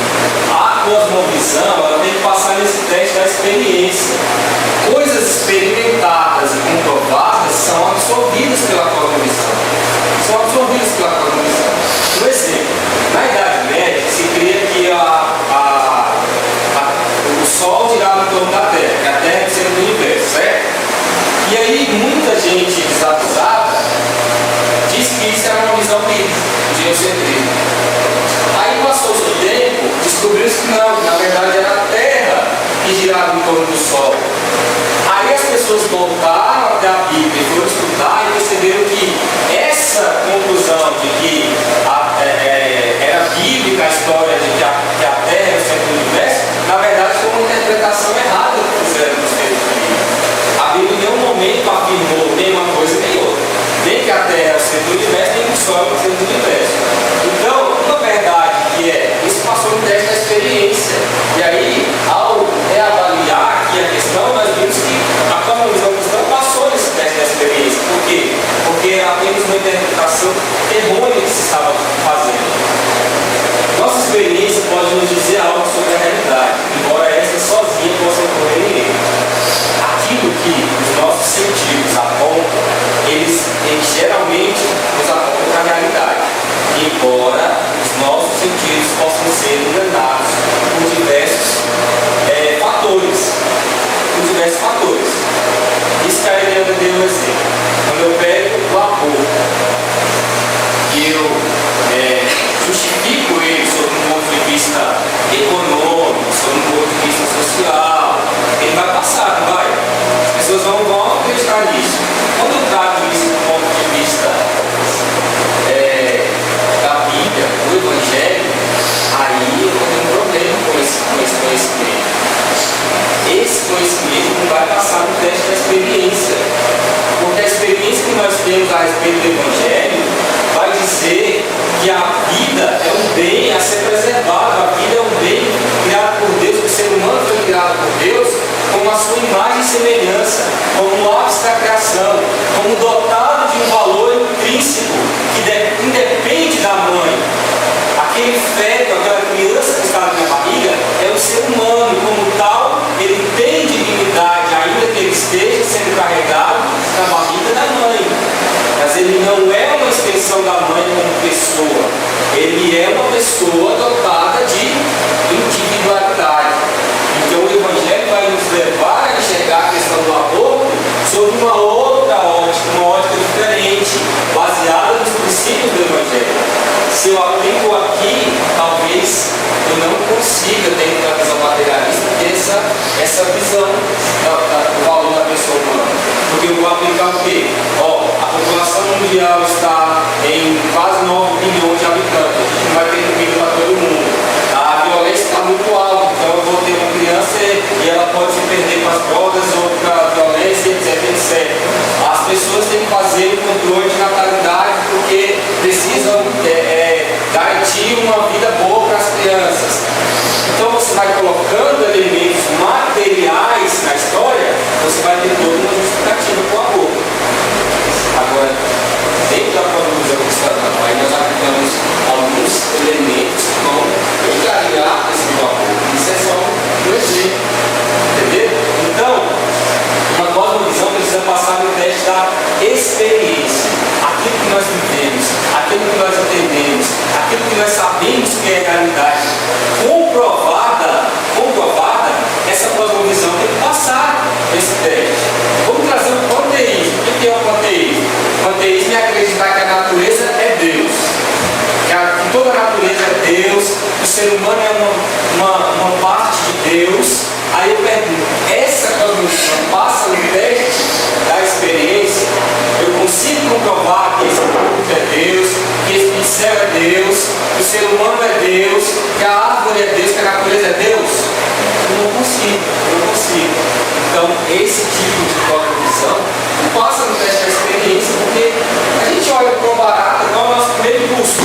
a cosmovisão ela tem que passar nesse teste da experiência. Coisas experimentadas e comprovadas são absorvidas pela cosmovisão. Por exemplo, na Idade Média se cria que o Sol girava em torno da Terra, que a Terra é o centro do universo, certo? E aí muita gente desavisada diz que isso era uma visão bíblica, de geocentrismo. Aí passou-se o tempo, descobriu-se que não, na verdade era a Terra que girava em torno do Sol. Aí as pessoas voltaram até a Bíblia e foram estudar e perceberam que essa conclusão de que era bíblica a história de que a Terra é o centro do universo, na verdade foi uma interpretação errada que fizeram nos textos bíblicos. A Bíblia em nenhum momento afirmou nem uma coisa nem outra. Nem que a Terra é o centro do universo, nem que o Sol é o centro do universo. Então, uma verdade que isso passou no teste da experiência. E aí, ao reavaliar aqui a questão, nós vimos que a cosmovisão cristã passou nesse teste da experiência. Por quê? Porque era apenas uma interpretação errônea que se estava fazendo. que a vida é um bem a ser preservado, a vida é um bem criado por Deus, que o ser humano foi criado por Deus como a sua imagem e semelhança, como o ápice da criação, como dotado de um valor intrínseco que independe da mãe. Aquele feto, aquela criança que está na minha barriga, é um ser humano, como tal, ele tem dignidade, ainda que ele esteja sendo carregado na barriga da mãe. Mas ele não é uma extensão da mãe como pessoa, ele é uma pessoa dotada de individualidade. Então o Evangelho vai nos levar a enxergar a questão do aborto sob uma outra ótica, uma ótica diferente, baseada nos princípios do Evangelho. Se eu aplico aqui, talvez eu não consiga, dentro da visão materialista, ter essa visão do valor da pessoa humana. Porque eu vou aplicar o quê? A população mundial está em quase 9 bilhões de habitantes, a gente não vai ter comida para todo mundo. A violência está muito alta, então eu vou ter uma criança e ela pode se perder para as drogas ou para a violência, etc. As pessoas têm que fazer um controle de natalidade porque precisam garantir uma vida boa para as crianças. Então você vai colocando elementos materiais na história, você vai ter toda uma justificativa para o aborto. Agora, dentro da cosmovisão cristã, aí nós aplicamos alguns elementos que vão encaminhar esse aborto. Isso é só um exemplo. Entendeu? Então, uma cosmovisão precisa passar no teste da experiência. Aquilo que nós vivemos, aquilo que nós entendemos, aquilo que nós sabemos que é realidade comprovada, essa cosmovisão tem que passar esse teste. Vamos trazer o panteísmo. O que é o panteísmo? O panteísmo é acreditar que a natureza é Deus, que toda a natureza é Deus, que o ser humano é uma parte de Deus. Aí eu pergunto, essa cosmovisão passa no teste da experiência? Eu consigo comprovar que esse mundo é Deus, que esse pincel é Deus, que o ser humano é Deus, que a árvore é Deus, que a natureza é Deus? Eu não consigo. Então, esse tipo de cosmovisão não passa no teste da experiência, porque a gente olha para o barato, qual é o nosso primeiro impulso?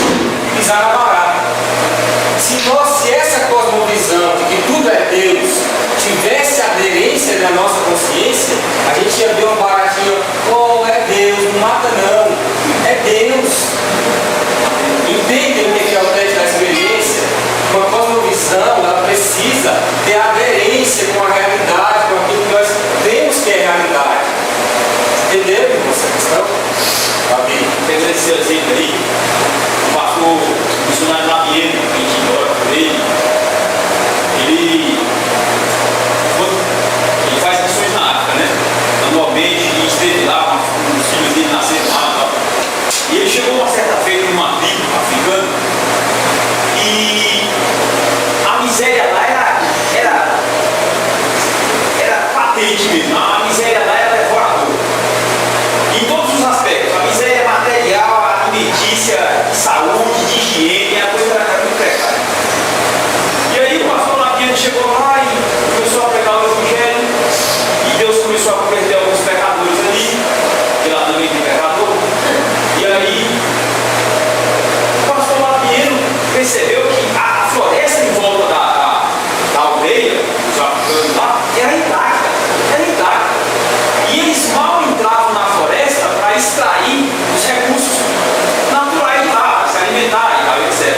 Pisar na barata. Se essa cosmovisão de que tudo é Deus tivesse aderência na nossa consciência, a gente ia ver uma baratinha, é Deus, não mata não, é Deus. Entendem o que é o teste da experiência? Uma cosmovisão, ela precisa ter aderência com a realidade, com aquilo que nós temos que é realidade. Entenderam essa questão? Amém. Pegando esse exemplo aí, o pastor missionário Labieno, que a gente ora por ele, ele faz missões na África, né? Anualmente, e esteve lá, os filhos dele nasceram lá e tal. E ele chegou uma certa feita numa tribo africana e a miséria lá era patente mesmo. A miséria lá era devoradora. Em todos os aspectos. A miséria material, alimentícia, de saúde, de higiene, a coisa era muito precária. E aí o pastor Labieno chegou lá e começou a pregar o Evangelho. E Deus começou a converter alguns pecadores ali, porque lá também tem pecador. E aí, o pastor Labieno percebeu que a floresta em volta da aldeia, os africanos lá, era intacta. E eles mal entravam na floresta para extrair os recursos naturais lá, para se alimentar e tal, etc.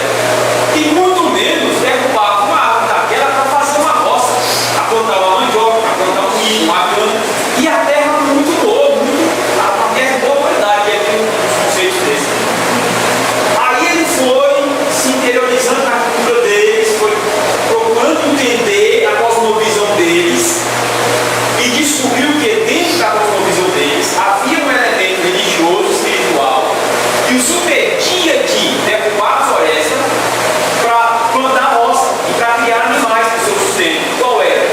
E muito menos derrubavam uma árvore daquela para fazer uma roça, para plantar uma mandioca, para plantar um milho, uma cana. E a terra muito boa, uma terra de boa qualidade, que é um conceito desse. Aí ele foi se interiorizando na cultura deles, foi procurando entender a cosmovisão deles e descobriu que dentro da cosmovisão deles havia um elemento religioso, espiritual, que os impedia de derrubar a floresta para plantar roça e para criar animais para o seu sustento. Qual era?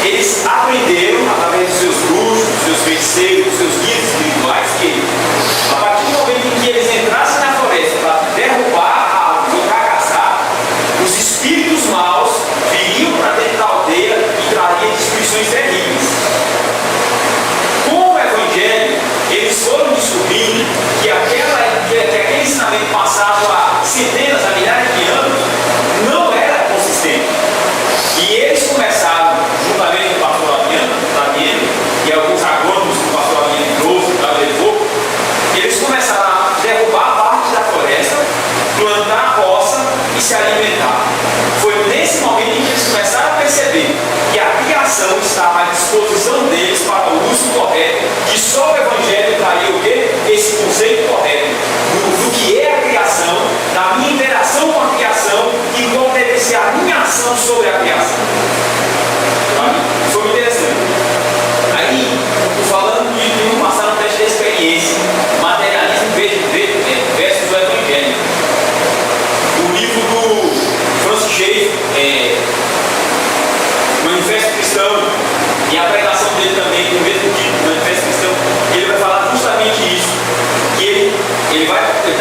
Eles aprenderam, através dos seus bruxos, dos seus feiticeiros, dos seus guias espirituais, que a partir do momento em que eles entrassem na floresta para derrubar a árvore ou para caçar, os espíritos maus viriam para dentro da aldeia e trariam destruições terríveis. Com o Evangelho, eles foram descobrindo que aquele ensinamento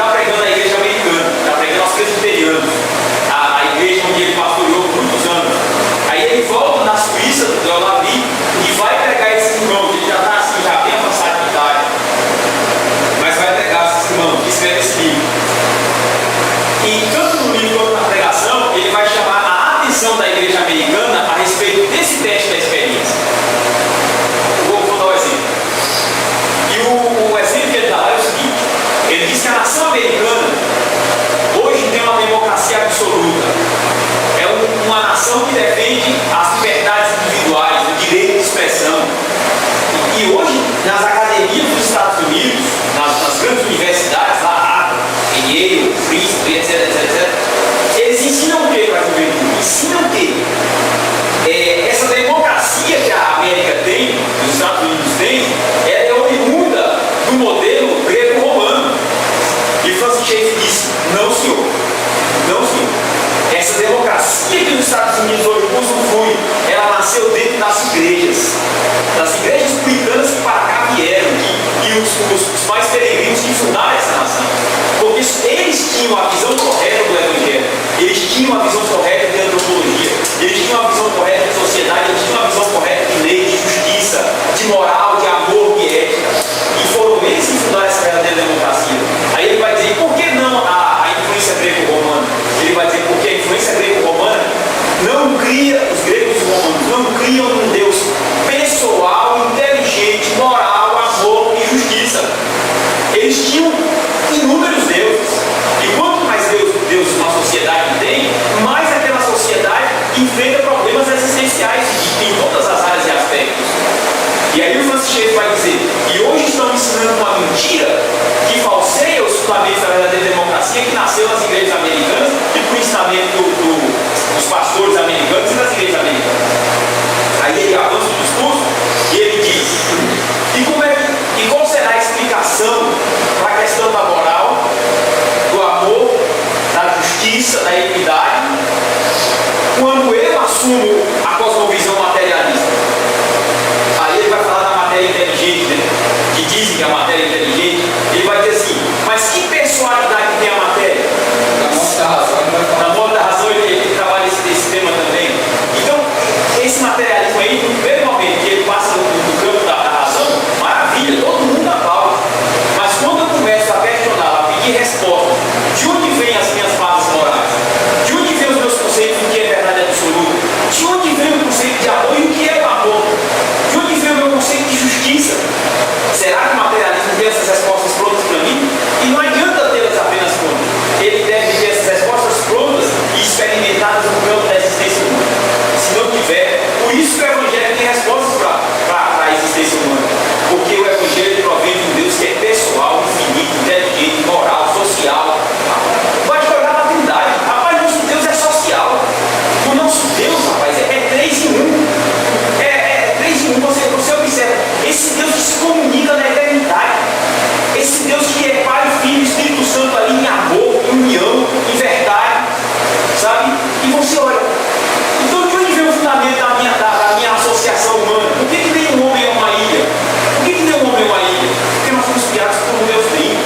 está pregando a igreja americana, está pregando aos presbiterianos, a igreja onde ele pastoreou por muitos anos. Aí ele volta na Suíça, do Olavi, e vai pregar esses irmãos. Ele já está assim, já bem avançado de idade, mas vai pregar esses irmãos, que escreve esse livro. E tanto no livro quanto na pregação, ele vai chamar a atenção da igreja americana a respeito desse teste da experiência. Vou dar um exemplo. E o exemplo que ele dá lá é o seguinte: ele diz que a nação americana hoje tem uma democracia absoluta. É uma nação que defende as liberdades individuais, o direito de expressão. E hoje, nas academias dos Estados Unidos, nas grandes universidades, lá, Harvard, Yale, Princeton, etc., eles ensinam o que para a juventude? Ensinam o quê? Essa democracia que a América tem, os Estados Unidos têm, ela é oriunda do modelo grego-romano. E Francis Schaeffer disse: não, senhor. Não, senhor. Essa democracia que os Estados Unidos hoje usufruem, ela nasceu dentro das igrejas puritanas que para cá vieram, e os mais peregrinos que fundaram essa nação. Porque eles tinham a visão correta do Evangelho, eles tinham a visão correta de antropologia, eles tinham a visão correta de sociedade, eles tinham a visão correta de lei, de justiça, de moral, de amor, de ética. E foram eles que fundaram essa verdadeira democracia. Aí ele vai dizer: por que não a influência greco-romana? Ele vai dizer: porque a influência greco-romana não cria, os gregos e os romanos não criam um Deus pessoal, inteligente, moral, amor e justiça. Eles tinham inúmeros deuses. E quanto mais deuses uma sociedade tem, mais aquela sociedade enfrenta problemas existenciais em todas as áreas e aspectos. E aí o Francis Schaeffer vai dizer: e hoje estão ensinando uma mentira que falseia os fundamentos da verdadeira democracia que nasceu nas igrejas americanas e por ensinamento dos pastores americanos e das igrejas americanas. Aí ele avança o discurso e ele diz: e qual será a explicação para a questão da moral, do amor, da justiça, da equidade, quando eu assumo a cosmovisão materialista? Aí ele vai falar da matéria inteligente, né? Que dizem que a matéria é inteligente. Ele vai dizer assim: mas que personalidade tem a matéria? Na moda da razão, ele trabalha esse tema também. Então, esse materialismo aí, no primeiro momento que ele passa no campo da razão, maravilha, todo mundo aplaude. Mas quando eu começo a questionar, a pedir resposta, de onde vêm as minhas bases morais? De onde vêm os meus conceitos do que é verdade absoluta? De onde vem o conceito de amor e o que é o amor? De onde vem o meu conceito de justiça? Será que o materialismo tem essas respostas prontas para mim? E não adianta tê-las apenas prontas. Ele deve ter essas respostas prontas e experimentadas no campo da existência humana. Se não tiver, por isso que o Evangelho tem respostas para a existência humana. Porque o Evangelho provém de um Deus que é pessoal, infinito, inteligente, moral, social. Vai jogar na Trindade. Rapaz, nosso Deus é social. O nosso Deus, rapaz, é 3 em 1. É 3 em 1. Você observa. Esse Deus que se comunica na eternidade. Esse Deus que é Pai, Filho e Espírito Santo ali em amor, em união, em verdade. Sabe? E você olha. Então, de onde vem o fundamento da minha associação humana? Por que nenhum homem é uma ilha? Por que nenhum homem é uma ilha? Porque nós fomos criados como Deus tem.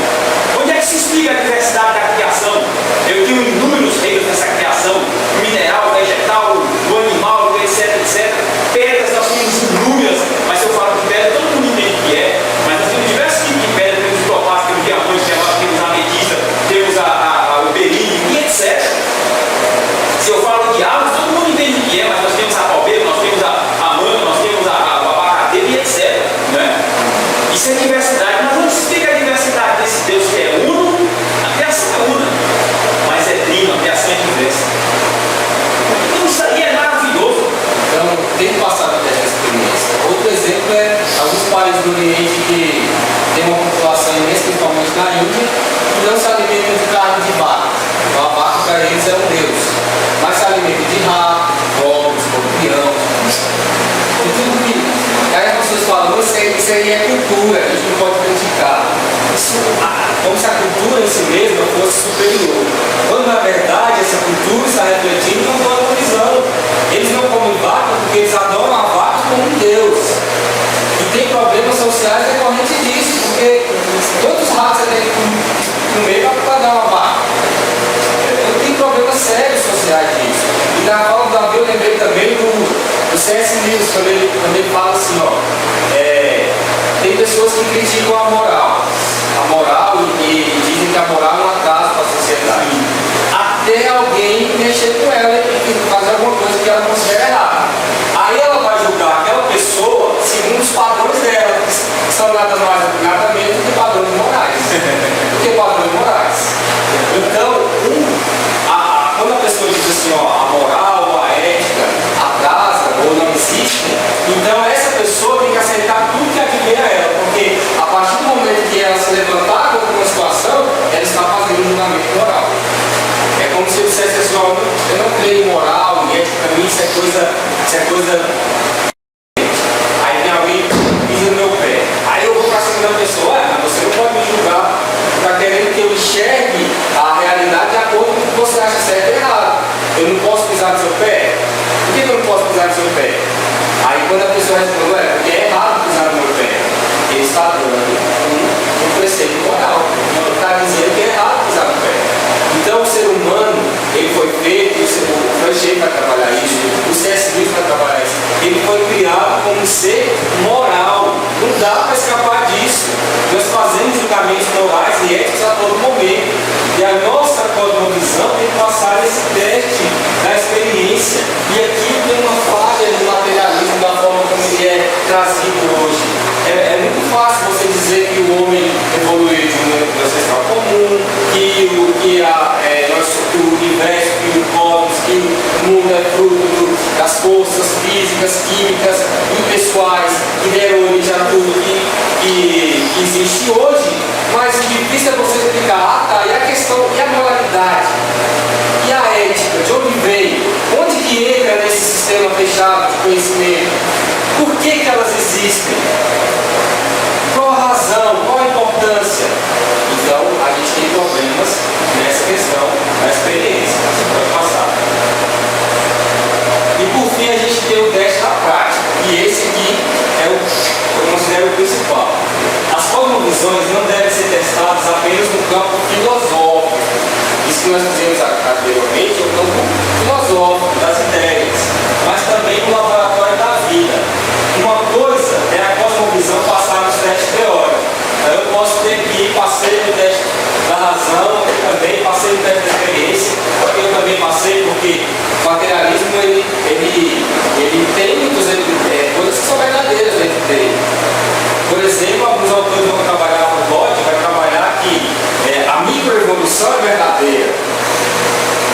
Onde é que se explica a diversidade da criação? Eu tenho inúmeros reinos dessa criação: o mineral, o vegetal, o animal, etc, etc. Pedras nós temos inúmeras, mas se eu falo de pedra, todo mundo entende o que é. Mas nós temos diversos tipos de pedra: temos topázio, temos diamante, temos ametista, temos o berilo e etc. Se eu falo de árvores, todo mundo entende o que é, mas nós temos a palmeira, nós temos a manga, nós temos a abacateira e etc. Né? Isso é diversidade. Mas onde se explica a diversidade desse Deus que é uno? A criação é una, mas é trino, a criação é diversa. Então isso aí é maravilhoso. Então, tem que passar por essa experiência. Outro exemplo é alguns países do Oriente que tem uma população imensa, principalmente na Índia, que não se alimentam de carne de vaca. Então, a vaca para eles é um deus. Mas se alimenta de rato, cobra, escorpião, e tudo que. Aí as pessoas falam: isso aí é cultura, a gente não pode criticar. Como se a cultura em si mesma fosse superior. Quando na verdade essa cultura está refletindo na cosmovisão. Eles não comem vaca porque eles adoram a vaca como um deus. E tem problemas sociais decorrentes disso, porque todos os ratos você tem que comer para C.S. Lewis, quando ele fala assim, ó, tem pessoas que criticam a moral e dizem que a moral é um atraso para a sociedade. Até alguém mexer com ela e fazer alguma coisa que ela considera errada. Aí ela vai julgar aquela pessoa segundo os padrões dela, que são nada menos do que padrões morais. Do que padrões morais. Então, quando a pessoa diz assim, ó, a moral, a ética atrasa ou não existe, então essa pessoa tem que aceitar tudo que advém a ela, porque a partir do momento que ela se levantar contra uma situação, ela está fazendo um julgamento moral. É como se eu dissesse assim, ó, eu não creio em moral, em ética, para mim isso é coisa. Aí tem alguém que pisa no meu pé. Aí eu vou para cima da pessoa, mas você não pode me julgar, está querendo que eu enxergue a realidade de acordo com o que você acha certo e errado. Eu não posso pisar no seu pé? Por que eu não posso pisar no seu pé? Aí quando a pessoa responde, porque é errado pisar no meu pé, ele está dando um preceito moral. Ele está dizendo que é errado pisar no pé. Então o ser humano, ele foi feito, o Franchei vai trabalhar isso, o C.S. Lewis vai trabalhar isso, ele foi criado como um ser moral. Não dá para escapar disso. Nós fazemos julgamentos morais e éticos a todo momento. E a nossa cosmovisão tem que passar esse teste da experiência. E aqui tem uma falha no materialismo da forma como ele é trazido hoje. É muito fácil você dizer que o homem evoluiu de um ancestral comum, que o universo, que o cosmos, que o mundo é fruto das forças físicas, químicas e pessoais que deram origem a tudo que existe hoje, mas o difícil é você explicar, e a questão, e a moralidade, e a ética, de onde vem, onde que entra nesse sistema fechado de conhecimento, por que elas existem, qual a razão, qual a importância. Então, a gente tem problemas nessa questão da experiência, você pode passar. E por fim, a gente tem o teste da prática, e esse aqui eu considero o principal. As cosmovisões não devem ser testadas apenas no campo filosófico. Isso que nós fizemos anteriormente é o campo filosófico das ideias, mas também no laboratório da vida. Uma coisa é a cosmovisão passar nos testes teóricos. Eu posso ter que passei no teste da razão, eu também passei no teste da experiência, porque eu também passei, porque o materialismo ele tem muitas coisas que são verdadeiras dentro dele. Por exemplo, alguns autores vão trabalhar, o Lodge vai trabalhar que a microevolução é verdadeira.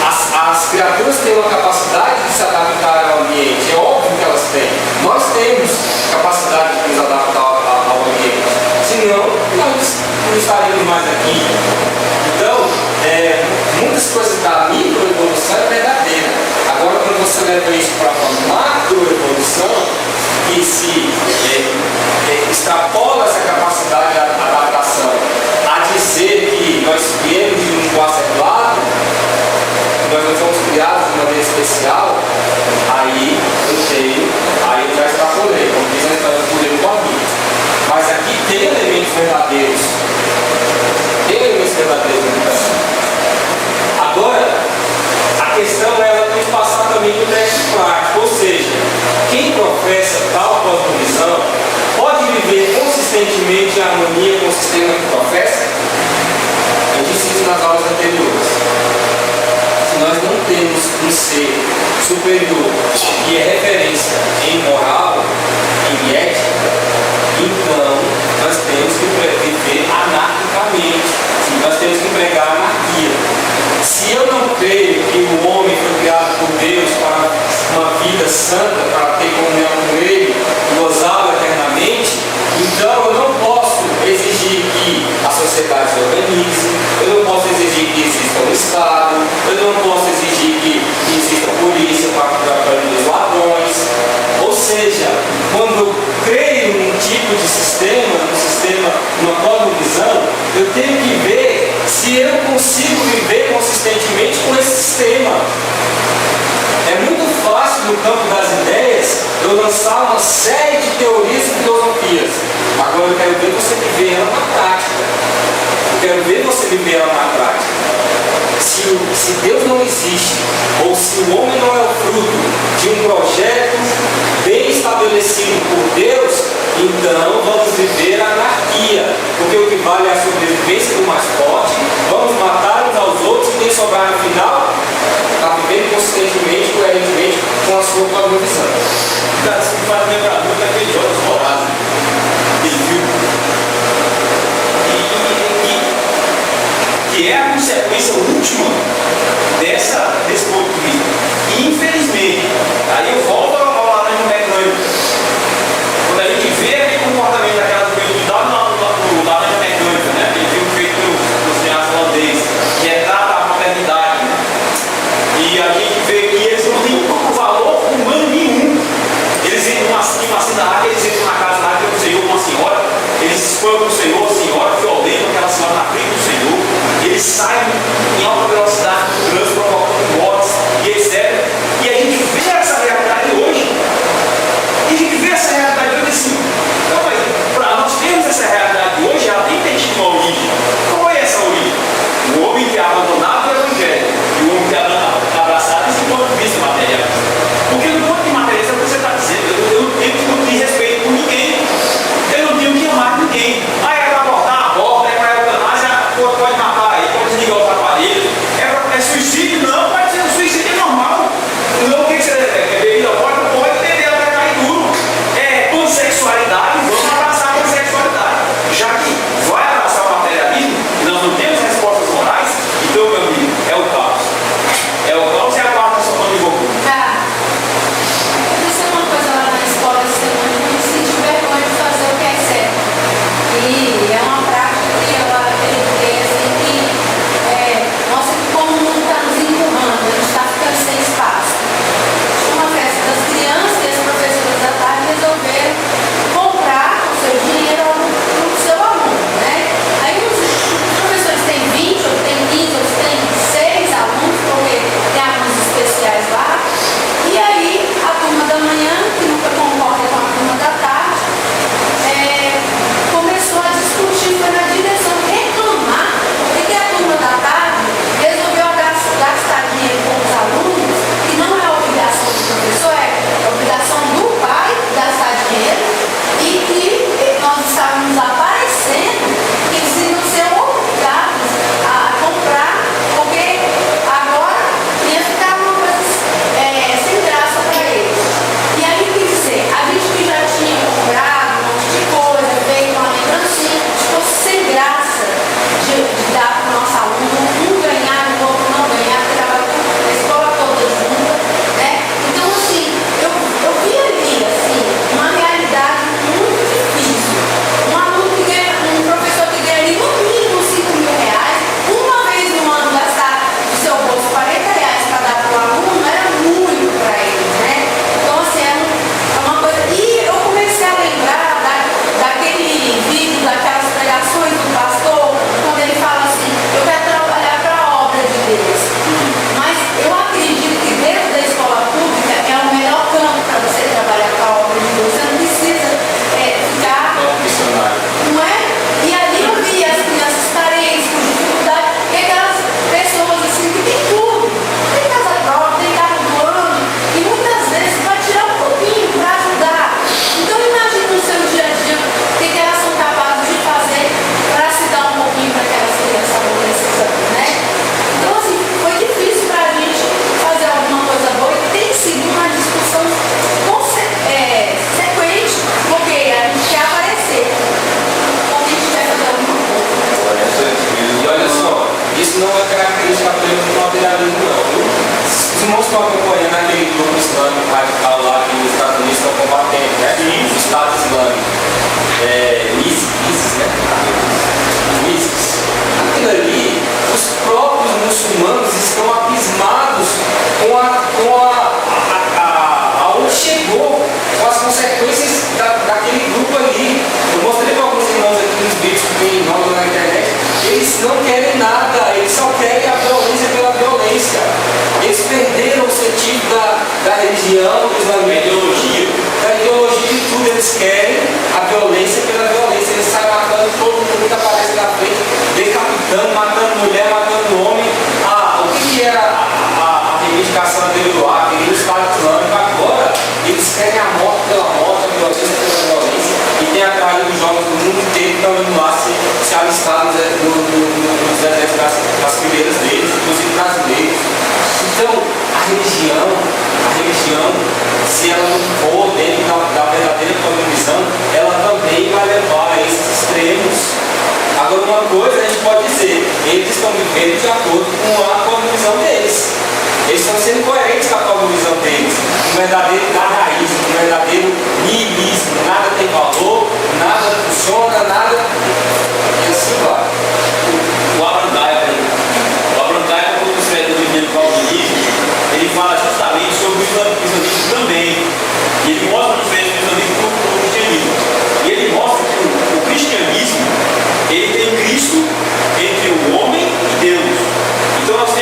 As criaturas têm uma capacidade de se adaptar ao ambiente, é óbvio que elas têm. Nós temos capacidade de nos adaptar ao ambiente, senão nós não estaríamos mais aqui. Então, muitas coisas da microevolução é verdadeira. Agora, quando você leva isso para uma macroevolução, que se extrapola essa capacidade de adaptação a dizer que nós viemos de um quarto lado, nós não fomos criados de maneira especial, aí eu já extrapolei, como diz a história do poder do amigo. Mas aqui tem elementos verdadeiros. Tem elementos verdadeiros na educação. Agora, a questão ela tem que passar também no teste prático, ou seja, quem professa tal cosmovisão pode viver consistentemente em harmonia com o sistema que professa? Eu disse isso nas aulas anteriores. Se nós não temos um ser superior que é referência em moral, em ética, então nós temos que viver anarquicamente. Nós temos que pregar a anarquia. Se eu não creio que o homem foi criado por Deus para uma vida santa, para ter comunhão com Ele, gozá-lo eternamente, então eu não posso exigir que a sociedade se organize, eu não posso exigir que exista um Estado, eu não posso exigir que exista polícia para prender os ladrões. Ou seja, quando eu creio num tipo de sistema, numa cosmovisão, eu tenho que ver se eu consigo viver consistentemente com esse sistema. É muito fácil no campo das ideias eu lançar uma série de teorias e filosofias. Agora eu quero ver você viver ela na prática. Eu quero ver você viver ela na prática. Se Deus não existe, ou se o homem não é o fruto de um projeto bem estabelecido por Deus, então vamos viver a anarquia, porque o que vale é a sobrevivência do mais forte, vamos matar uns aos outros e quem sobrar no final está vivendo consistentemente, coerentemente com a sua cosmovisão. Cara, isso me faz lembrar muito daquele Jogos Vorazes, aquele filme. Que é a consequência última desse ponto de vista. E infelizmente, aí eu volto ao laranja mecânico. Quando a gente vê aquele comportamento daquela juventude lá no laranja mecânica, né? Aquele filme feito pelos cineastas holandeses, que retrata a modernidade, né? E a gente vê que eles não têm valor humano nenhum. Eles entram numa cidade, eles entram na casa lá que o Senhor com uma senhora, eles espancam o Senhor, a senhora, violentam aquela senhora na frente do Senhor, eles saem em alta velocidade do trânsito, provocando mortes e etc. E a gente vê essa realidade hoje, assim, então, mas para nós termos essa realidade hoje, ela tem que ter uma origem. Qual é essa origem? O homem que é abandonado é o evangelho, e o homem que é abraçado esse ponto de vista material. Porque no ponto de material, é o que você está dizendo, eu não tenho que nutrir respeito por ninguém, eu não tenho que amar ninguém. Ah, é para abortar, aborta, é para eutanásia, pode matar aí, pode desligar os aparelhos, é suicídio? Não, pode ser um suicídio normal. Não, o que você é bebida alcoólica? Pode beber, ela vai cair duro. É pansexualidade, vamos abraçar a pansexualidade. Já que vai abraçar o materialismo, nós não temos respostas morais, então, meu amigo, é o caos. É o caos e a quarta só de Goku. Aconteceu uma coisa lá na escola esse semana que eu me senti vergonha de fazer o que é certo. E é uma prática que eu acreditei assim que mostra que como o mundo está nos empurrando, a gente está ficando sem espaço. Tinha uma festa das crianças e as professoras da tarde resolveram comprar o seu dinheiro para o seu aluno, né? Aí os professores têm 20, ou têm 15, ou têm 6 alunos, porque tem alunos especiais lá. E aí a turma da manhã, que nunca concorda com a turma da tarde, começou a discutir, foi na direção de reclamar, porque a turma da tarde resolveu gastar dinheiro com os alunos, que não é obrigação do professor, é obrigação do pai gastar dinheiro, e que nós estávamos aparecendo que eles iam ser obrigados a comprar, porque agora ia ficar uma coisa sem graça para eles. E aí, quer dizer, a gente que já tinha comprado um monte de coisa, feito uma lembrancinha, ficou sem graça de dar para o nosso aluno, um ganhar, o outro não ganhar, trabalhar a escola toda junta, né? Então, assim, eu vi ali, assim, uma realidade muito difícil. Um aluno que ganha, um professor que ganha ali no mínimo 5 mil reais, uma vez no ano gastar do seu bolso 40 reais para dar para o aluno, era muito para eles, né? Então, assim, é uma coisa. E eu comecei a lembrar daquele vídeo, daquelas pregações do pastor, quando ele fala assim: eu quero trabalhar para a obra de Deus. Mas eu acredito que dentro da escola pública é o melhor campo para você trabalhar para a obra de Deus. Você não precisa ficar. Não é? E ali eu vi as crianças carentes, com dificuldade, e aquelas pessoas assim que tem tudo. Tem casa própria, tem carro do ano, e muitas vezes vai tirar um pouquinho para ajudar. Então imagine no seu dia a dia o que elas são capazes de fazer para se dar um pouquinho para aquelas crianças que estão precisando, né? Então assim, foi difícil para a gente fazer alguma coisa boa e tem sido uma discussão sequente, porque a gente quer aparecer, porque a gente quer fazer alguma coisa. E olha só, isso não é característica apenas do materialismo, não, viu? Os irmãos estão acompanhando aquele grupo islâmico radical lá que os Estados Unidos estão combatendo, né? O Estado Islâmico. ISIS, né? ISIS. Aquilo ali, os próprios muçulmanos estão abismados aonde chegou, com as consequências daquele grupo ali. Eu mostrei para alguns irmãos aqui nos vídeos que rodam na internet. Eles não querem nada, eles só querem a violência pela violência. Eles perderam o sentido da religião, do islamismo. se ela não for dentro da verdadeira cosmovisão, ela também vai levar a esses extremos. Agora, uma coisa a gente pode dizer, eles estão vivendo de acordo com a cosmovisão deles. Eles estão sendo coerentes com a cosmovisão deles. Um verdadeiro dadaísmo, um verdadeiro niilismo. Nada tem valor, nada funciona, nada... E assim vai. O Abraham Kuyper, quando escreve o livro Calvinismo, ele fala justamente sobre o islamismo também. E ele mostra a diferença do islamismo com o cristianismo. E ele mostra que o cristianismo, ele tem Cristo entre o homem e Deus. Então nós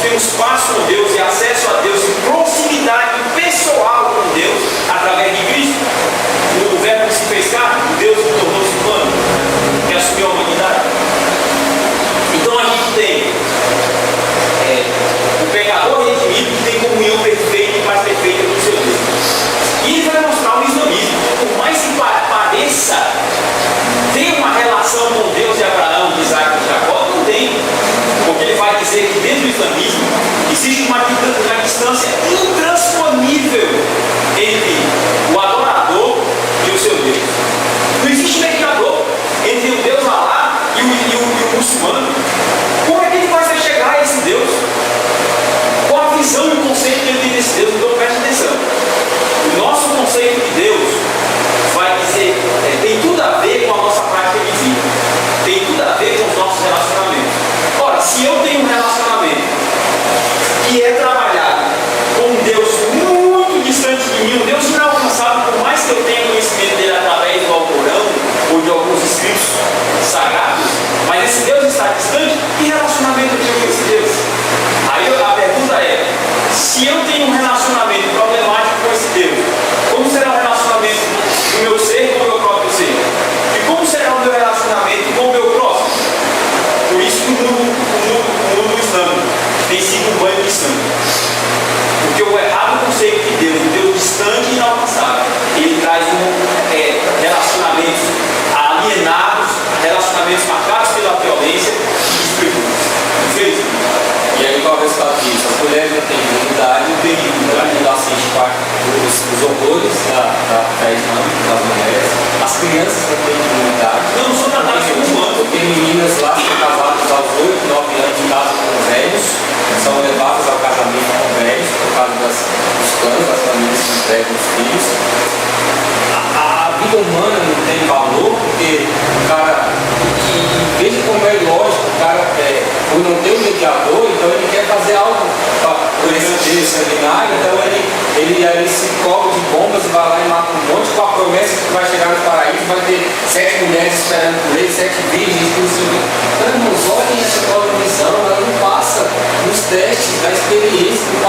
temos paz com Deus e acesso a Deus e proximidade pessoal com Deus através de Cristo. O verbo que se fez carne, Deus que tornou-se humano, que assumiu a humanidade. Então a gente tem o pecador redimido que tem comunhão perfeita e paz perfeita com o seu Deus. E ele vai mostrar o islamismo. Por mais que pareça ter uma relação com Deus de Abraão, de Isaac e de Jacó, não tem. Porque ele vai dizer que dentro do islamismo existe uma distância intransponível entre o adorador e o seu Deus. Não existe mediador entre o Deus Alá e o muçulmano. Como é que ele vai chegar a esse Deus? Qual a visão e o conceito que ele tem desse Deus? Então preste atenção. O nosso conceito de Deus vai dizer, tem tudo a ver com a nossa prática de vida. Tem tudo a ver com os nossos relacionamentos. Ora, se eu tenho um relacionamento que é trabalhado com um Deus muito distante de mim, um Deus inalcançável, por mais que eu tenha conhecimento dele através do Alcorão ou de alguns escritos sagrados, mas esse Deus está distante, que relacionamento eu tenho com esse Deus? Aí a pergunta é, se eu tenho um relacionamento problemático com esse Deus, como será o relacionamento do meu ser com o meu próprio ser? E como será o meu relacionamento com o meu próximo? Por isso que o mundo islâmico tem sido um banho de sangue. Porque o errado conceito de Deus, um Deus distante e inalcançável, ele traz relacionamentos alienados, relacionamentos marcados pela violência e despreventos. E aí qual é o resultado disso? As mulheres não têm dignidade, não têm dignidade, não assiste os horrores da islâmica, das mulheres. As crianças não têm dignidade. Não são tratadas como humanos. Tem meninas lá que são casadas aos 8, 9 anos de casa com velhos, são levadas ao casamento com velhos por causa dos planos das famílias que entregam os filhos. A vida humana não tem valor porque o cara, e veja como é lógico, o cara por não ter um mediador, então ele quer fazer algo por esse Deus sanguinário, então ele se cobre de bombas e vai lá e mata um monte com a promessa de que vai chegar no paraíso, vai ter 7 mulheres esperando por ele, 7 virgens, tudo isso. Então, irmãos, olhem essa cosmovisão, ela não passa nos testes da experiência, não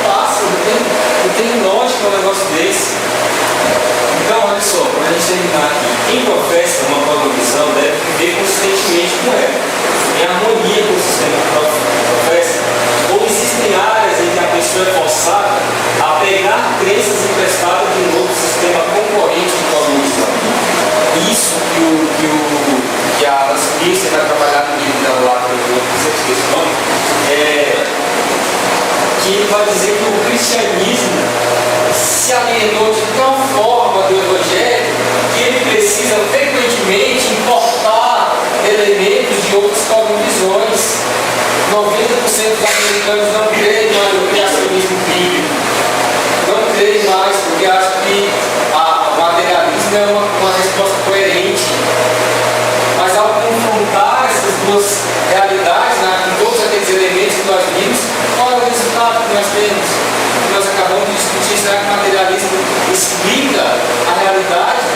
passa, não tem lógica um negócio desse. Então, olha só, para a gente terminar aqui, quem professa uma cosmovisão deve viver consistentemente com ela, em harmonia com o sistema que professa, ou existem áreas em que a pessoa é forçada a pegar crenças emprestadas de um novo sistema concorrente de cosmovisão. Isso que a Laspícia vai trabalhar no livro dela lá, que eu esqueci o nome, que ele vai dizer que o cristianismo se alienou de tal forma do evangelho que ele precisa frequentemente importar elementos de outras cosmovisões. 90% dos americanos não creem no criacionismo bíblico, não creem mais porque acham que o materialismo é uma resposta coerente. Mas ao confrontar essas duas realidades, com todos aqueles elementos que nós vimos, qual é o resultado que nós temos? Nós acabamos de discutir, será que o materialismo explica a realidade?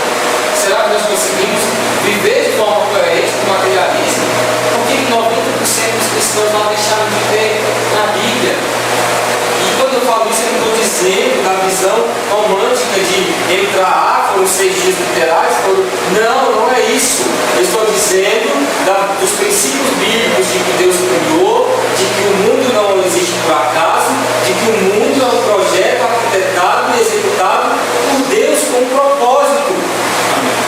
Será que nós conseguimos viver de forma coerente com o materialismo? Por que 90% dos cristãos não deixaram de ver na Bíblia? E quando eu falo isso, eu não estou dizendo da visão romântica de entrar, foram 6 dias literais, não é isso. Eu estou dizendo dos princípios bíblicos de que Deus criou, de que o mundo não existe por acaso, de que o mundo é um projeto arquitetado e executado por Deus com um propósito.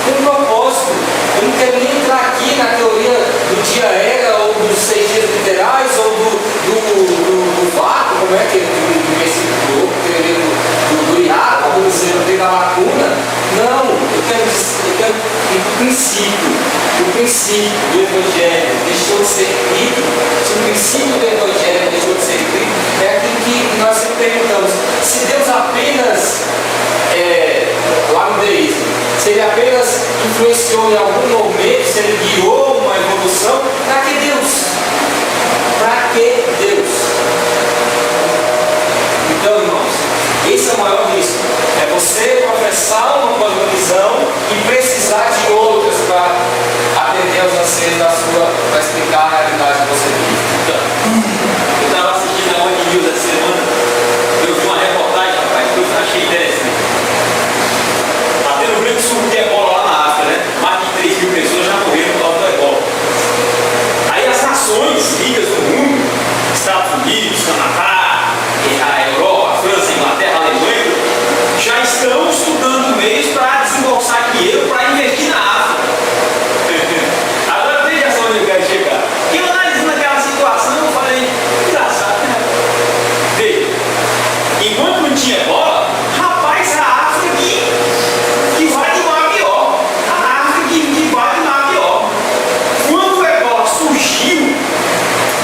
Com um propósito. Eu não quero nem entrar aqui na teoria do dia era, ou dos 6 dias literais, ou do vácuo, como é que do versículo do teoria do hiato. princípio do Evangelho deixou de ser escrito, se o princípio do Evangelho deixou de ser escrito, é aquilo que nós sempre perguntamos: se Deus apenas, lá no deísmo, se ele apenas influenciou em algum momento, se ele guiou uma evolução, para que Deus? Para que Deus? Então, irmãos, esse é o maior risco. É você professar uma cosmovisão e precisar de outras para atender aos anseios da sua, para explicar a realidade que você vive. Eu estava assistindo a One News essa semana, eu vi uma reportagem, rapaz, que eu achei interessante. Está tendo um grande surto de ebola lá na África, né? Mais de 3 mil pessoas já morreram por causa do ebola. Aí as nações ricas do mundo, Estados Unidos, Canadá, a Europa, a França, a Inglaterra, a Alemanha, já estão estudando meios para desembolsar dinheiro para investir na África. Agora veja só onde eu quero chegar. E eu analisando aquela situação, eu falei, engraçado, né? Veja, enquanto não tinha bola, rapaz, a África que vai de mal a pior. A África que vai de mal a pior. Quando o ebola surgiu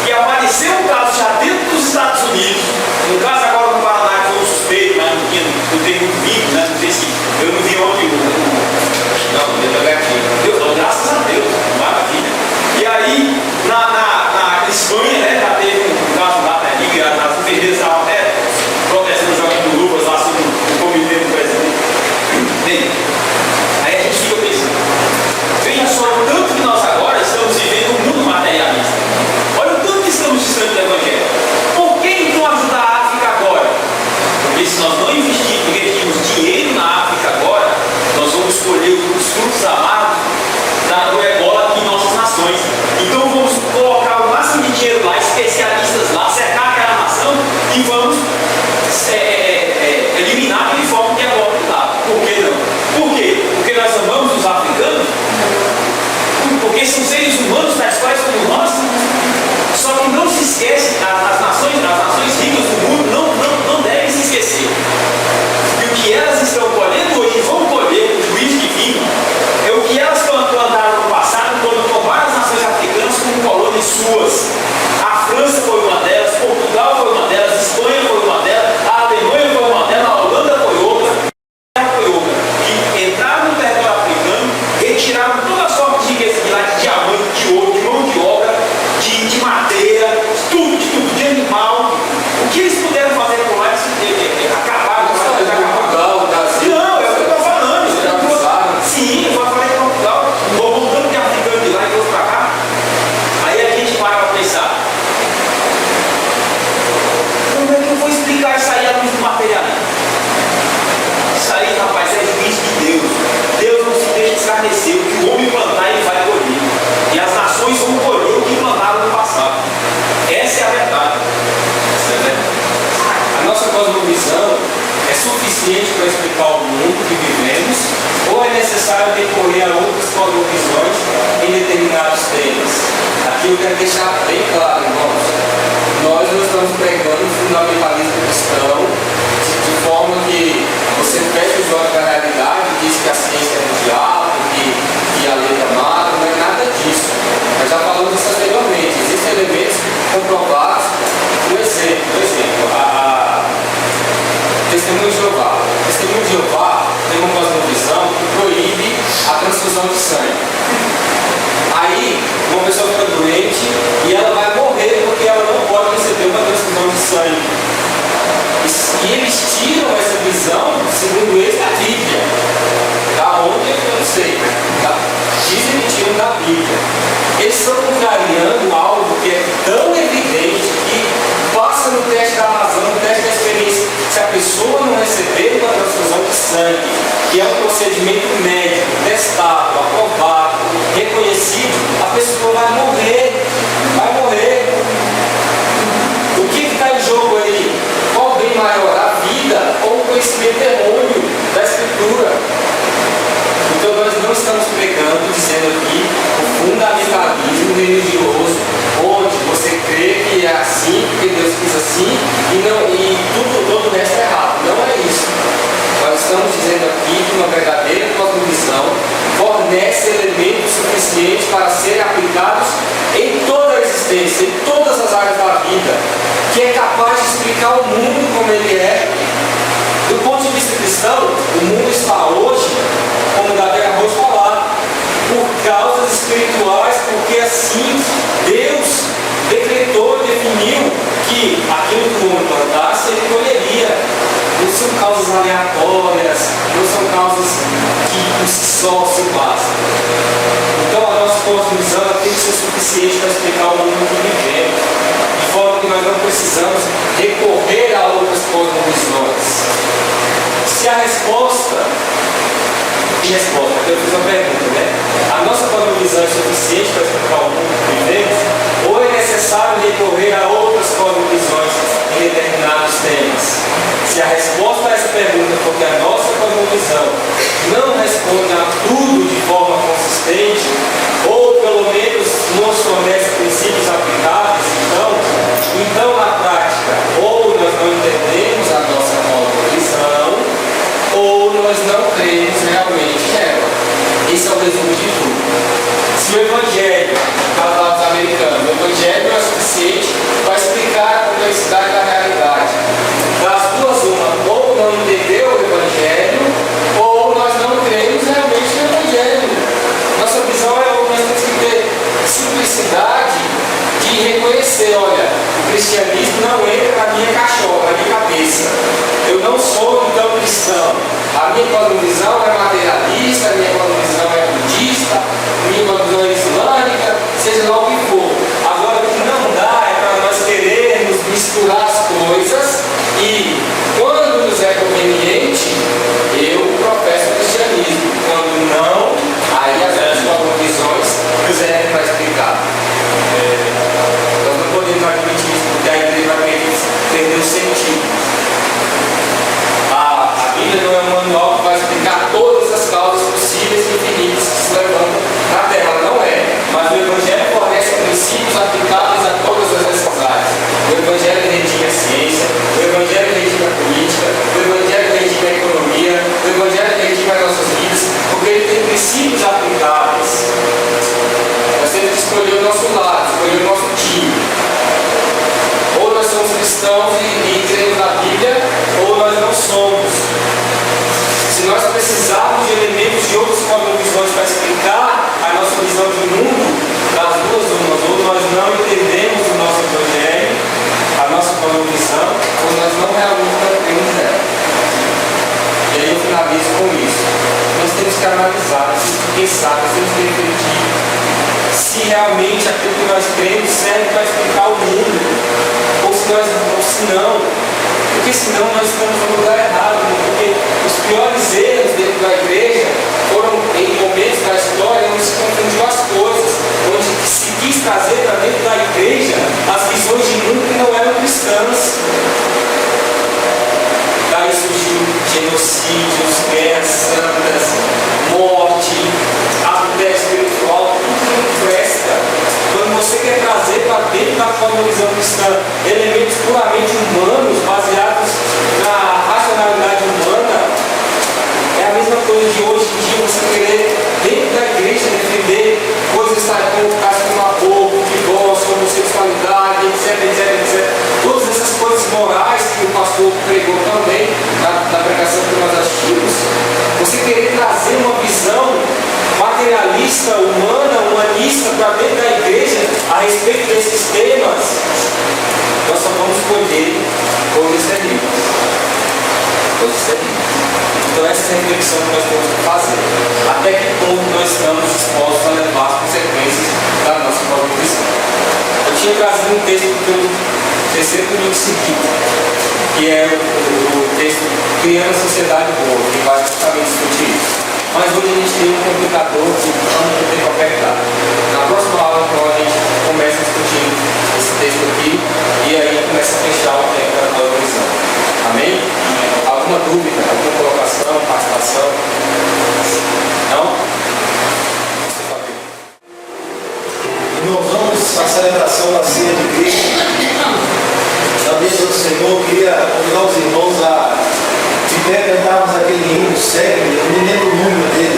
e apareceu um caso já dentro dos Estados Unidos, um caso agora no Paraná que foi um suspeito, mas não tem muito vídeo, né? Não sei se eu não vi ontem. Não, deu negativo. Deus, graças a Deus, maravilha. E aí, na Espanha, né, já teve um caso lá, né, e as enfermeiras estavam até protestando, jogando luvas lá sobre o comitê do presidente. Bem, aí a gente fica pensando, veja só o tanto que nós agora estamos vivendo um mundo materialista. Olha o tanto que estamos distantes do Evangelho. Por que então ajudar a África agora? Porque se nós não investirmos dinheiro na África agora, nós vamos colher os frutos amargos do ebola aqui em nossas nações. Então vamos colocar o máximo de dinheiro lá, especialistas lá, cercar aquela nação e vamos eliminar aquele foco de ebola lá. Por que não? Por quê? Porque nós amamos os africanos? Porque são seres humanos tais quais como nós? Só que não se esquece, as nações ricas do mundo não devem se esquecer. E o que elas estão colhendo hoje, vão colher no juízo divino, é o que elas plantaram no passado, quando tomaram as nações africanas como colônias suas. A França foi uma delas, Portugal foi uma delas, Espanha foi uma delas, a Alemanha foi uma delas, a Holanda foi outra, que entraram no território africano, retiraram todas as formas de riqueza de lá, de diamante, de ouro, de mão de obra, de madeira, de tudo, de animal. O que eles puderam fazer por lá, eles acabaram com essa coisa. Portugal, Brasil. Não, é o que eu estou falando. Sim, eu falei de Portugal, voltando de africano de lá e outro para cá. Aí a gente para pensar. Como é que eu vou explicar isso aí à luz do materialismo? Isso aí, rapaz, é juízo de Deus. Deus não se deixa escarnecer. O que o homem plantar, ele vai colher. E as nações vão colher o que plantaram no passado. Essa é a verdade. A nossa cosmovisão é suficiente para explicar o mundo que vivemos, ou é necessário recorrer a outras cosmovisões em determinados temas? Aqui eu quero deixar bem claro, irmãos, nós não estamos pregando o fundamentalismo cristão de forma que você fecha os olhos para a realidade e diz que a ciência é do diabo, que a letra mata, não é nada disso. Nós já falamos isso anteriormente, existem elementos comprovados. Por exemplo, Testemunho de Jeová. Testemunho de Jeová tem uma cosmovisão que proíbe a transfusão de sangue. Aí, uma pessoa fica doente e ela vai morrer porque ela não pode receber uma transfusão de sangue. E eles tiram essa visão, segundo eles, da Bíblia. Da onde eu não sei. Dizem que tiram da Bíblia. Eles estão contrariando algo que é tão evidente que passa no teste da razão, no teste da experiência. Se a pessoa não receber uma transfusão de sangue, que é um procedimento médico, testado, aprovado, reconhecido, a pessoa vai morrer. Vai morrer. O que está em jogo aí? Qual bem maior? A vida ou o conhecimento errôneo da Escritura? Então nós não estamos pregando, dizendo aqui, o fundamentalismo religioso, onde você crê que é assim, porque Deus quis assim, e todo o resto é errado. Não é isso. Nós estamos dizendo aqui que uma verdadeira cosmovisão fornece fornece elementos suficientes para serem aplicados em toda a existência, em todas as áreas da vida, que é capaz de explicar o mundo como ele é. Do ponto de vista cristão, o mundo está hoje, como o Davi acabou de falar, por causas espirituais, porque assim Deus decretou e definiu que aquilo que o homem plantasse, ele colheria. Não são causas aleatórias, não são causas que por si só se bastam. Então a nossa cosmovisão tem que ser suficiente para explicar o mundo que vivemos, de forma que nós não precisamos recorrer a outras cosmovisões. Se a resposta, eu fiz uma pergunta, né? A nossa cosmovisão é suficiente para explicar o mundo que vivemos, ou é necessário recorrer a outras cosmovisões em determinados temas? Se a resposta a essa pergunta for que a nossa cosmovisão não responde a tudo de forma consistente, ou pelo menos nos fornece princípios aplicáveis, então na prática, ou nós não entendemos a nossa cosmovisão, ou nós não cremos realmente nela. Esse é o resumo de tudo. Se o Evangelho, para falar dos americanos, o Evangelho não é suficiente para explicar a complexidade da realidade. Das duas, uma, ou não entendeu o Evangelho, ou nós não cremos realmente no Evangelho. Nossa visão é outra, nós temos que ter simplicidade de reconhecer, olha, o cristianismo não entra na minha cachola, na minha cabeça. Eu não sou então cristão. A minha cosmovisão é materialista, a minha cosmovisão é budista, a minha cosmovisão é islâmica, seja lá o que for. Agora, o que não dá é para nós querermos misturar as coisas e, quando nos é conveniente, eu professo o cristianismo. Quando não, aí as outras cosmovisões nos servem para explicar. Nós não podemos admitir isso, porque a igreja vai perder o sentido. A Bíblia não é um manual que vai explicar todas as causas possíveis e infinitas que se levantam na Terra, ela não é. Mas o Evangelho fornece princípios aplicáveis a todas as necessidades. O Evangelho redime a ciência, o Evangelho redime a política, o Evangelho redime a economia, o Evangelho redime as nossas vidas, porque ele tem princípios aplicáveis. Nós temos que escolher o nosso lado, escolher o nosso time. Ou nós somos cristãos e cremos na Bíblia, ou nós não somos. Se nós precisarmos de elementos de outras cosmovisões para explicar a nossa visão de mundo, das duas umas, ou nós não entendemos o nosso Evangelho, a nossa cosmovisão, ou nós não realmente não cremos nela. E aí eu finalizo com isso. Nós temos que analisar, nós temos que pensar, nós temos que refletir se realmente aquilo que nós cremos serve para explicar o mundo, ou se não. Porque senão nós estamos no lugar errado, porque os piores erros dentro da igreja foram em momentos da história onde se confundiu as coisas, onde se quis trazer para dentro da igreja as visões de mundo que não eram cristãs. Daí surgiu genocídios, guerras santas, morte, adultério espiritual, tudo que não presta. Quando você quer trazer para dentro da cosmovisão cristã elementos puramente humanos, baseados na racionalidade humana, é a mesma coisa de hoje em dia você querer, dentro da igreja, defender coisas como aborto, divórcio, homossexualidade, etc. Todas essas coisas morais que o pastor pregou também, na pregação que nós assistimos, você querer trazer uma visão materialista, humana, humanista para dentro da igreja a respeito desses temas, nós só vamos escolher coisas terríveis. Então essa é a reflexão que nós temos que fazer. Até que ponto nós estamos dispostos a levar as consequências da nossa cosmovisão. Eu tinha trazido um texto para o terceiro domingo seguinte, que é o texto Criando a Sociedade Boa, que vai justamente discutir isso. Mas hoje a gente tem um complicador que não tem qualquer dado. Na próxima aula, então, a gente começa discutindo esse texto aqui e aí começa a fechar o tempo da cosmovisão. Amém? Alguma dúvida, alguma colocação, participação? Não? Irmãos, vamos à celebração da ceia de Cristo, da mesa do Senhor. Eu queria convidar os irmãos a de pé cantarmos aquele hino célebre, eu não lembro o número dele.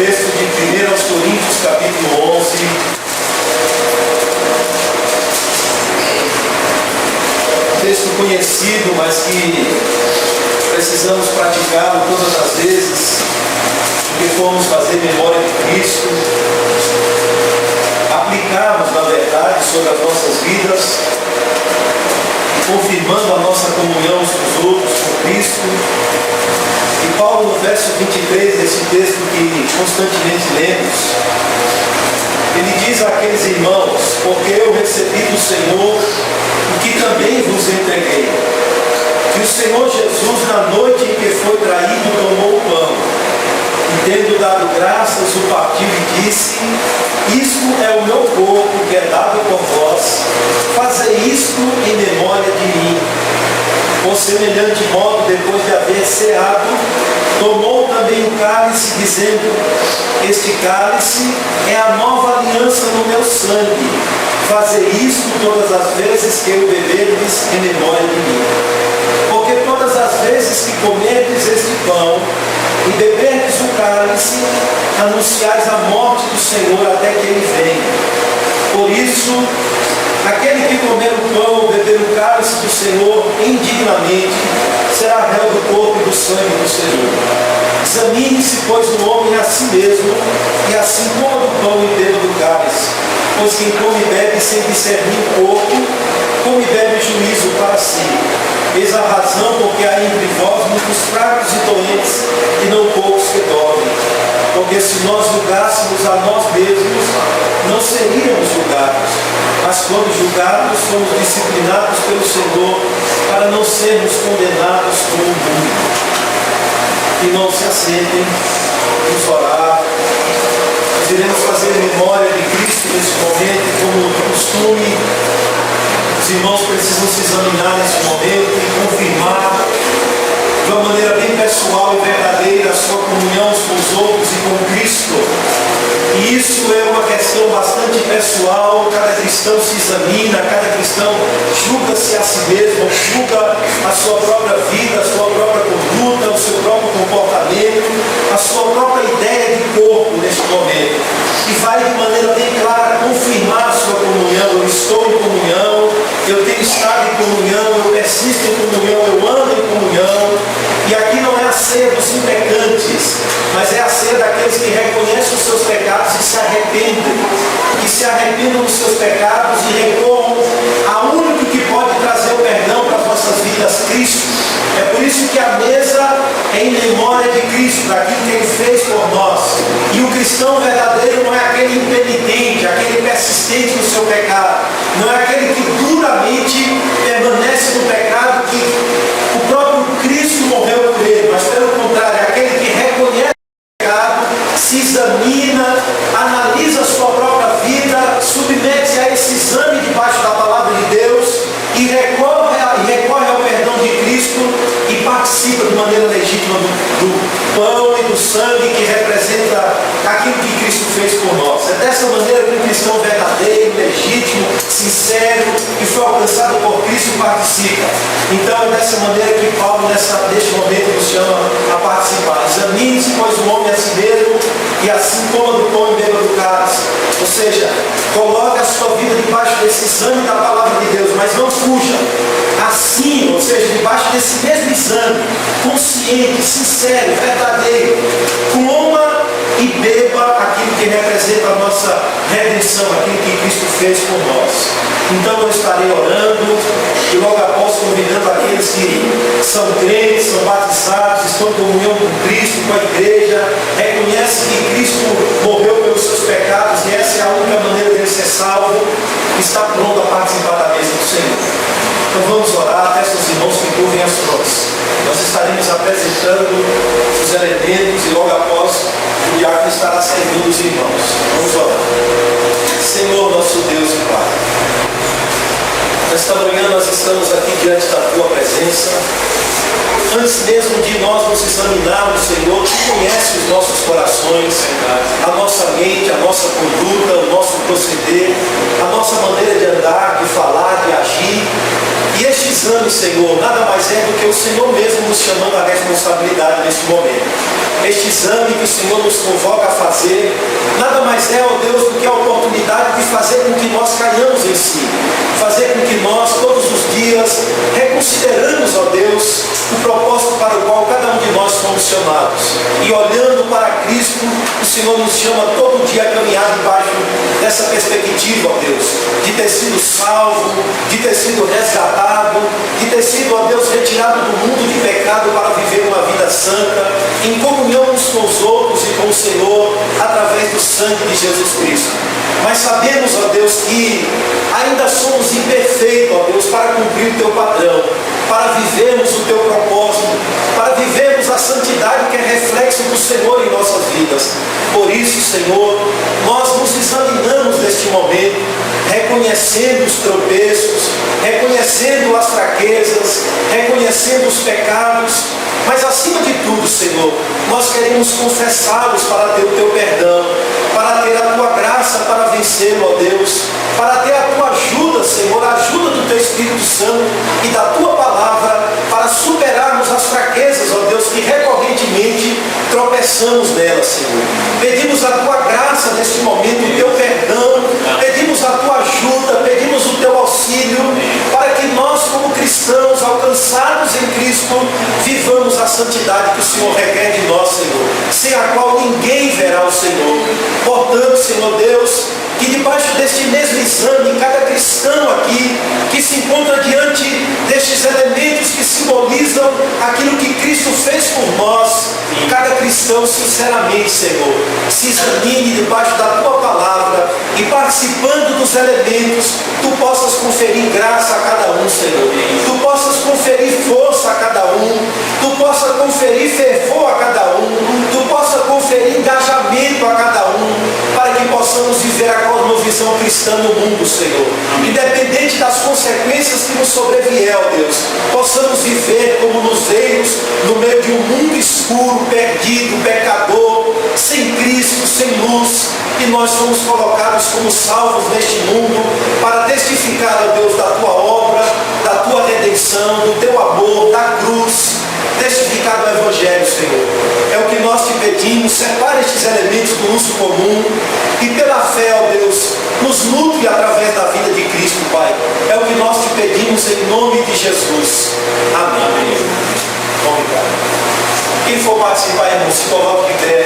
texto de 1 aos Coríntios, capítulo 11. Texto conhecido, mas que precisamos praticá-lo todas as vezes que formos fazer memória de Cristo, aplicarmos, na verdade, sobre as nossas vidas, confirmando a nossa comunhão uns com os outros, com Cristo. E Paulo, no verso 23, desse texto que constantemente lemos, ele diz àqueles irmãos: porque eu recebi do Senhor o que também vos entreguei, que o Senhor Jesus, na noite em que foi traído, tomou o pão, e tendo dado graças, o partiu e disse: isto é o meu corpo que é dado por vós, fazei isto em memória de mim. Por semelhante modo, depois de haver ceado, tomou também o cálice, dizendo: este cálice é a nova aliança no meu sangue. Fazei isto todas as vezes que eu beberdes em memória de mim. Porque todas as vezes que comerdes este pão e beberdes o cálice, anunciais a morte do Senhor até que ele venha. Por isso, aquele que comer o pão ou beber o cálice do Senhor indignamente será réu do corpo e do sangue do Senhor. Examine-se, pois, o homem a si mesmo, e assim coma do pão e beba do cálice. Pois quem come e bebe sem discernir o corpo, come e bebe juízo para si. Eis a razão porque há entre vós muitos fracos e doentes, e não poucos que dormem. Porque se nós julgássemos a nós mesmos, não seríamos julgados. Mas quando julgados, somos disciplinados pelo Senhor, para não sermos condenados como o mundo. Irmãos, se assentem, vamos orar. Nós iremos fazer memória de Cristo nesse momento, como de costume. Os irmãos precisam se examinar nesse momento e confirmar de uma maneira bem pessoal e verdadeira a sua comunhão com os outros e com Cristo. E isso é uma questão bastante pessoal. Cada cristão se examina, cada cristão julga-se a si mesmo, julga a sua própria vida, a sua própria conduta, o seu próprio comportamento, a sua própria ideia de corpo neste momento. E vai de maneira bem clara confirmar a sua comunhão. Eu estou em comunhão, eu tenho estado em comunhão, eu persisto em comunhão, eu ando em comunhão. E aqui não é a ceia dos impecantes, mas é a ceia daqueles que reconhecem os seus pecados e se arrependem. Que se arrependam dos seus pecados e recorram ao único que pode trazer o perdão para as nossas vidas, Cristo. É por isso que a mesa é em memória de Cristo, daquilo que Ele fez por nós. E o cristão verdadeiro não é aquele impenitente, aquele persistente no seu pecado. Não é aquele que duramente permanece no pecado, que o próprio Cristo morreu por ele. Mas pelo contrário, é aquele que reconhece o pecado, se examina, analisa a sua própria vida, submete a esse exame debaixo da palavra de Deus e recorre ao perdão de Cristo e participa de maneira legítima do pão e do sangue que representa aquilo que Cristo fez por nós. É dessa maneira que um cristão verdadeiro, legítimo, sincero, que foi alcançado por Cristo, participa. Então é dessa maneira que Paulo, neste momento, nos chama a participar. Examine-se, pois, o homem a si mesmo, e assim coma do pão e beba do cálice. Ou seja, coloque a sua vida debaixo desse exame da palavra de Deus, mas não fuja. Assim, ou seja, debaixo desse mesmo exame, consciente, sincero, verdadeiro, coma e beba aquilo que representa a nossa redenção, aquilo que Cristo fez por nós. Então eu estarei orando e logo após convidando aqueles que são crentes, são batizados, estão em comunhão com Cristo, com a igreja, reconhecem que Cristo morreu pelos seus pecados e essa é a única maneira de ele ser salvo, está pronto a participar da mesa do Senhor. Então vamos orar, peço aos irmãos que curvem as frontes. Nós estaremos apresentando os elementos e logo após o diácono estará servindo os irmãos. Vamos orar. Senhor, nosso Deus e Pai, nesta manhã nós estamos aqui diante da Tua presença. Antes mesmo de nós nos examinarmos, Senhor, Tu conheces os nossos corações, a nossa mente, a nossa conduta, o nosso proceder, a nossa maneira de andar, de falar, de agir. E este exame, Senhor, nada mais é do que o Senhor mesmo nos chamando à responsabilidade neste momento. este exame que o Senhor nos convoca a fazer, nada mais é, ó Deus, do que a oportunidade de fazer com que nós caiamos em si, fazer com que nós, todos os dias, reconsideramos, ó Deus, o propósito para o qual cada um de nós fomos chamados. E olhando para Cristo, o Senhor nos chama todo dia a caminhar debaixo dessa perspectiva, ó Deus, de ter sido salvo, de ter sido resgatado, de ter sido, ó Deus, retirado do mundo de pecado para viver uma vida santa, em comunhão uns com os outros e com o Senhor, através do sangue de Jesus Cristo. Mas sabemos, ó Deus, que ainda somos imperfeitos, ó Deus, para cumprir o Teu padrão, para vivermos o Teu propósito, para vivermos a santidade que é reflexo do Senhor em nossas vidas. Por isso, Senhor, nós nos examinamos neste momento, reconhecendo os tropeços, reconhecendo as fraquezas, reconhecendo os pecados, mas acima de tudo, Senhor, nós queremos confessá-los para ter o Teu perdão, para ter a Tua graça para vencê-lo, ó Deus, para ter a Tua ajuda, Senhor, a ajuda do Teu Espírito Santo e da Tua palavra, para superarmos as fraquezas, ó Deus, que recorrentemente tropeçamos nelas, Senhor. Pedimos a Tua graça neste momento, o Teu perdão, pedimos a Tua ajuda, pedimos o Teu auxílio, para que nós, como cristãos, alcançados em Cristo, vivamos a santidade que o Senhor requer de nós, Senhor, sem a qual ninguém verá o Senhor. Portanto, Senhor Deus, que debaixo deste mesmo exame, cada cristão aqui que se encontra diante destes elementos que simbolizam aquilo que Cristo fez por nós, cada cristão sinceramente, Senhor, se examine debaixo da Tua palavra e participando dos elementos, Tu possas conferir graça a cada um, Senhor, Tu possas conferir força a cada um, Tu possas conferir fervor a cada um, Tu possas conferir engajamento a cada um, para que possamos viver a cosmovisão cristã no mundo, Senhor. Independente das consequências que nos sobrevier, ó Deus, possamos viver como luzeiros no meio de um mundo escuro, perdido, pecador, sem Cristo, sem luz, e nós somos colocados como salvos neste mundo para testificar, ó Deus, da Tua obra, da Tua redenção, do Teu amor, da cruz, testificar do Evangelho, Senhor. É o que nós Te pedimos, separa estes elementos do uso comum e pela fé, ó Deus, nos nutre através da vida de Cristo, Pai. É o que nós Te pedimos em nome de Jesus. Amém. Obrigado. Quem for participar, irmão, se coloque de pé.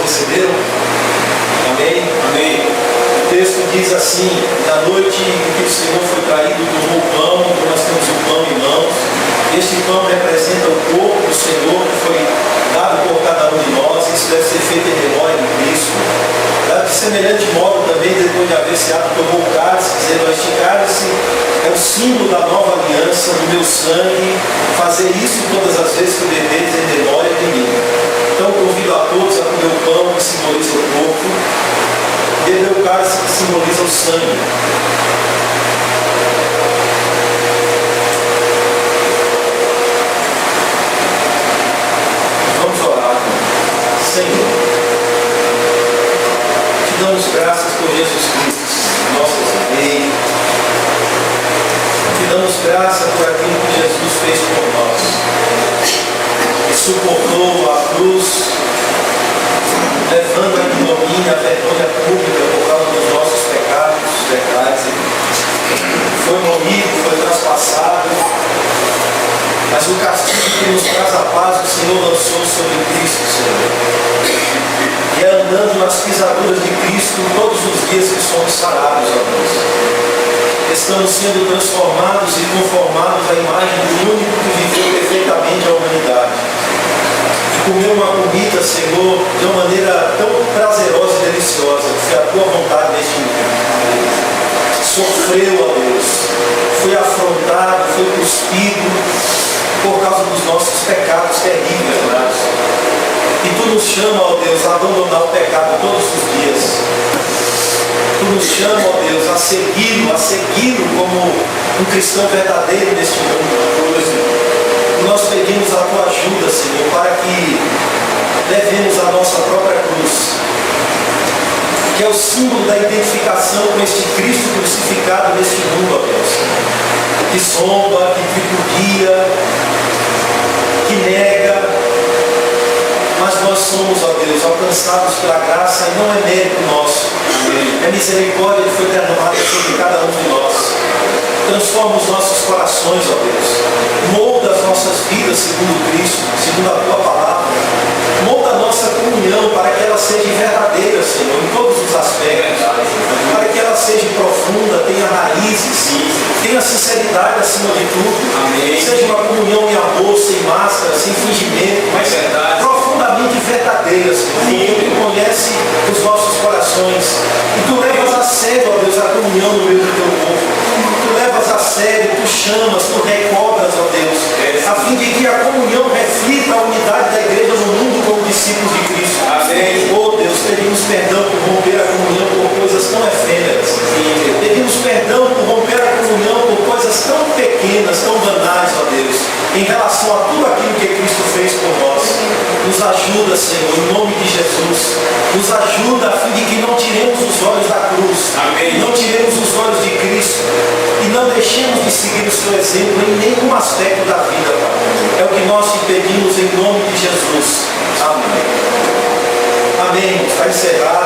Receberam? Amém? Amém. O texto diz assim: na noite em que o Senhor foi traído, tomou o pão, então nós temos o pão em mãos. Este pão representa o corpo do Senhor que foi dado por cada um de nós. Isso deve ser feito em memória de Cristo. semelhante modo também, depois de haver ceado, tomou o cálice, dizendo: este cálice é o símbolo da nova aliança, do meu sangue, fazer isso todas as vezes que o bebeis em memória de mim. Então convido a todos a comer o pão, que simboliza o corpo, e beber o cálice, que simboliza o sangue. Vamos orar. Senhor, te damos graças por Jesus Cristo, nosso Rei. Te damos graças por aquilo que Jesus fez por nós. Que suportou a cruz, levando a ignomínia, a vergonha pública por causa dos nossos pecados verdades. Foi moído, foi traspassado, mas o castigo que nos traz a paz, o Senhor lançou sobre Cristo, Senhor. E é andando nas pisaduras de Cristo todos os dias que somos sarados, ó Deus. Estamos sendo transformados e conformados à imagem do único que viveu perfeitamente a humanidade. E comeu uma comida, Senhor, de uma maneira tão prazerosa e deliciosa, que foi a tua vontade neste mundo. Sofreu, ó Deus, foi afrontado, foi cuspido por causa dos nossos pecados terríveis, Deus. E tu nos chama, ó Deus, a abandonar o pecado todos os dias. Tu nos chama, ó Deus, a segui-lo como um cristão verdadeiro neste mundo. E nós pedimos a tua ajuda, Senhor, para que levemos a nossa própria cruz, que é o símbolo da identificação com este Cristo crucificado neste mundo, ó Deus. Que zomba, que tripudia, que nega, mas nós somos, ó Deus, alcançados pela graça e não é mérito nosso. É misericórdia que foi derramada sobre cada um de nós. Transforma os nossos corações, ó Deus. Molda as nossas vidas segundo Cristo, segundo a tua palavra. Molda a nossa comunhão para que ela seja verdadeira, Senhor, em todos os aspectos. Para que ela seja profunda, tenha raízes, tenha sinceridade acima de tudo. Amém. Seja uma comunhão em amor, sem máscara, sem fingimento, mas profundamente verdadeira, Senhor. Tu conhece os nossos corações. E tu levas a sério, ó Deus, a comunhão no meio do teu povo. Tu levas a sério, tu chamas, tu recobras, ó Deus, a fim de que a comunhão reflita a unidade da igreja no mundo como discípulos de Cristo. Amém. Oh Deus, pedimos perdão por romper a comunhão por coisas tão efêmeras. Pedimos perdão por romper a comunhão por coisas tão pequenas, tão banais, ó Deus, em relação a tudo aquilo que Cristo fez por nós. Nos ajuda, Senhor, em nome de Jesus. Nos ajuda a fim de que não tiremos os olhos da cruz. Amém. Não tiremos os olhos de Cristo. E não deixemos de seguir o seu exemplo em nenhum aspecto da vida, Pai. É o que nós te pedimos em nome de Jesus. Amém. Amém. Está encerrado.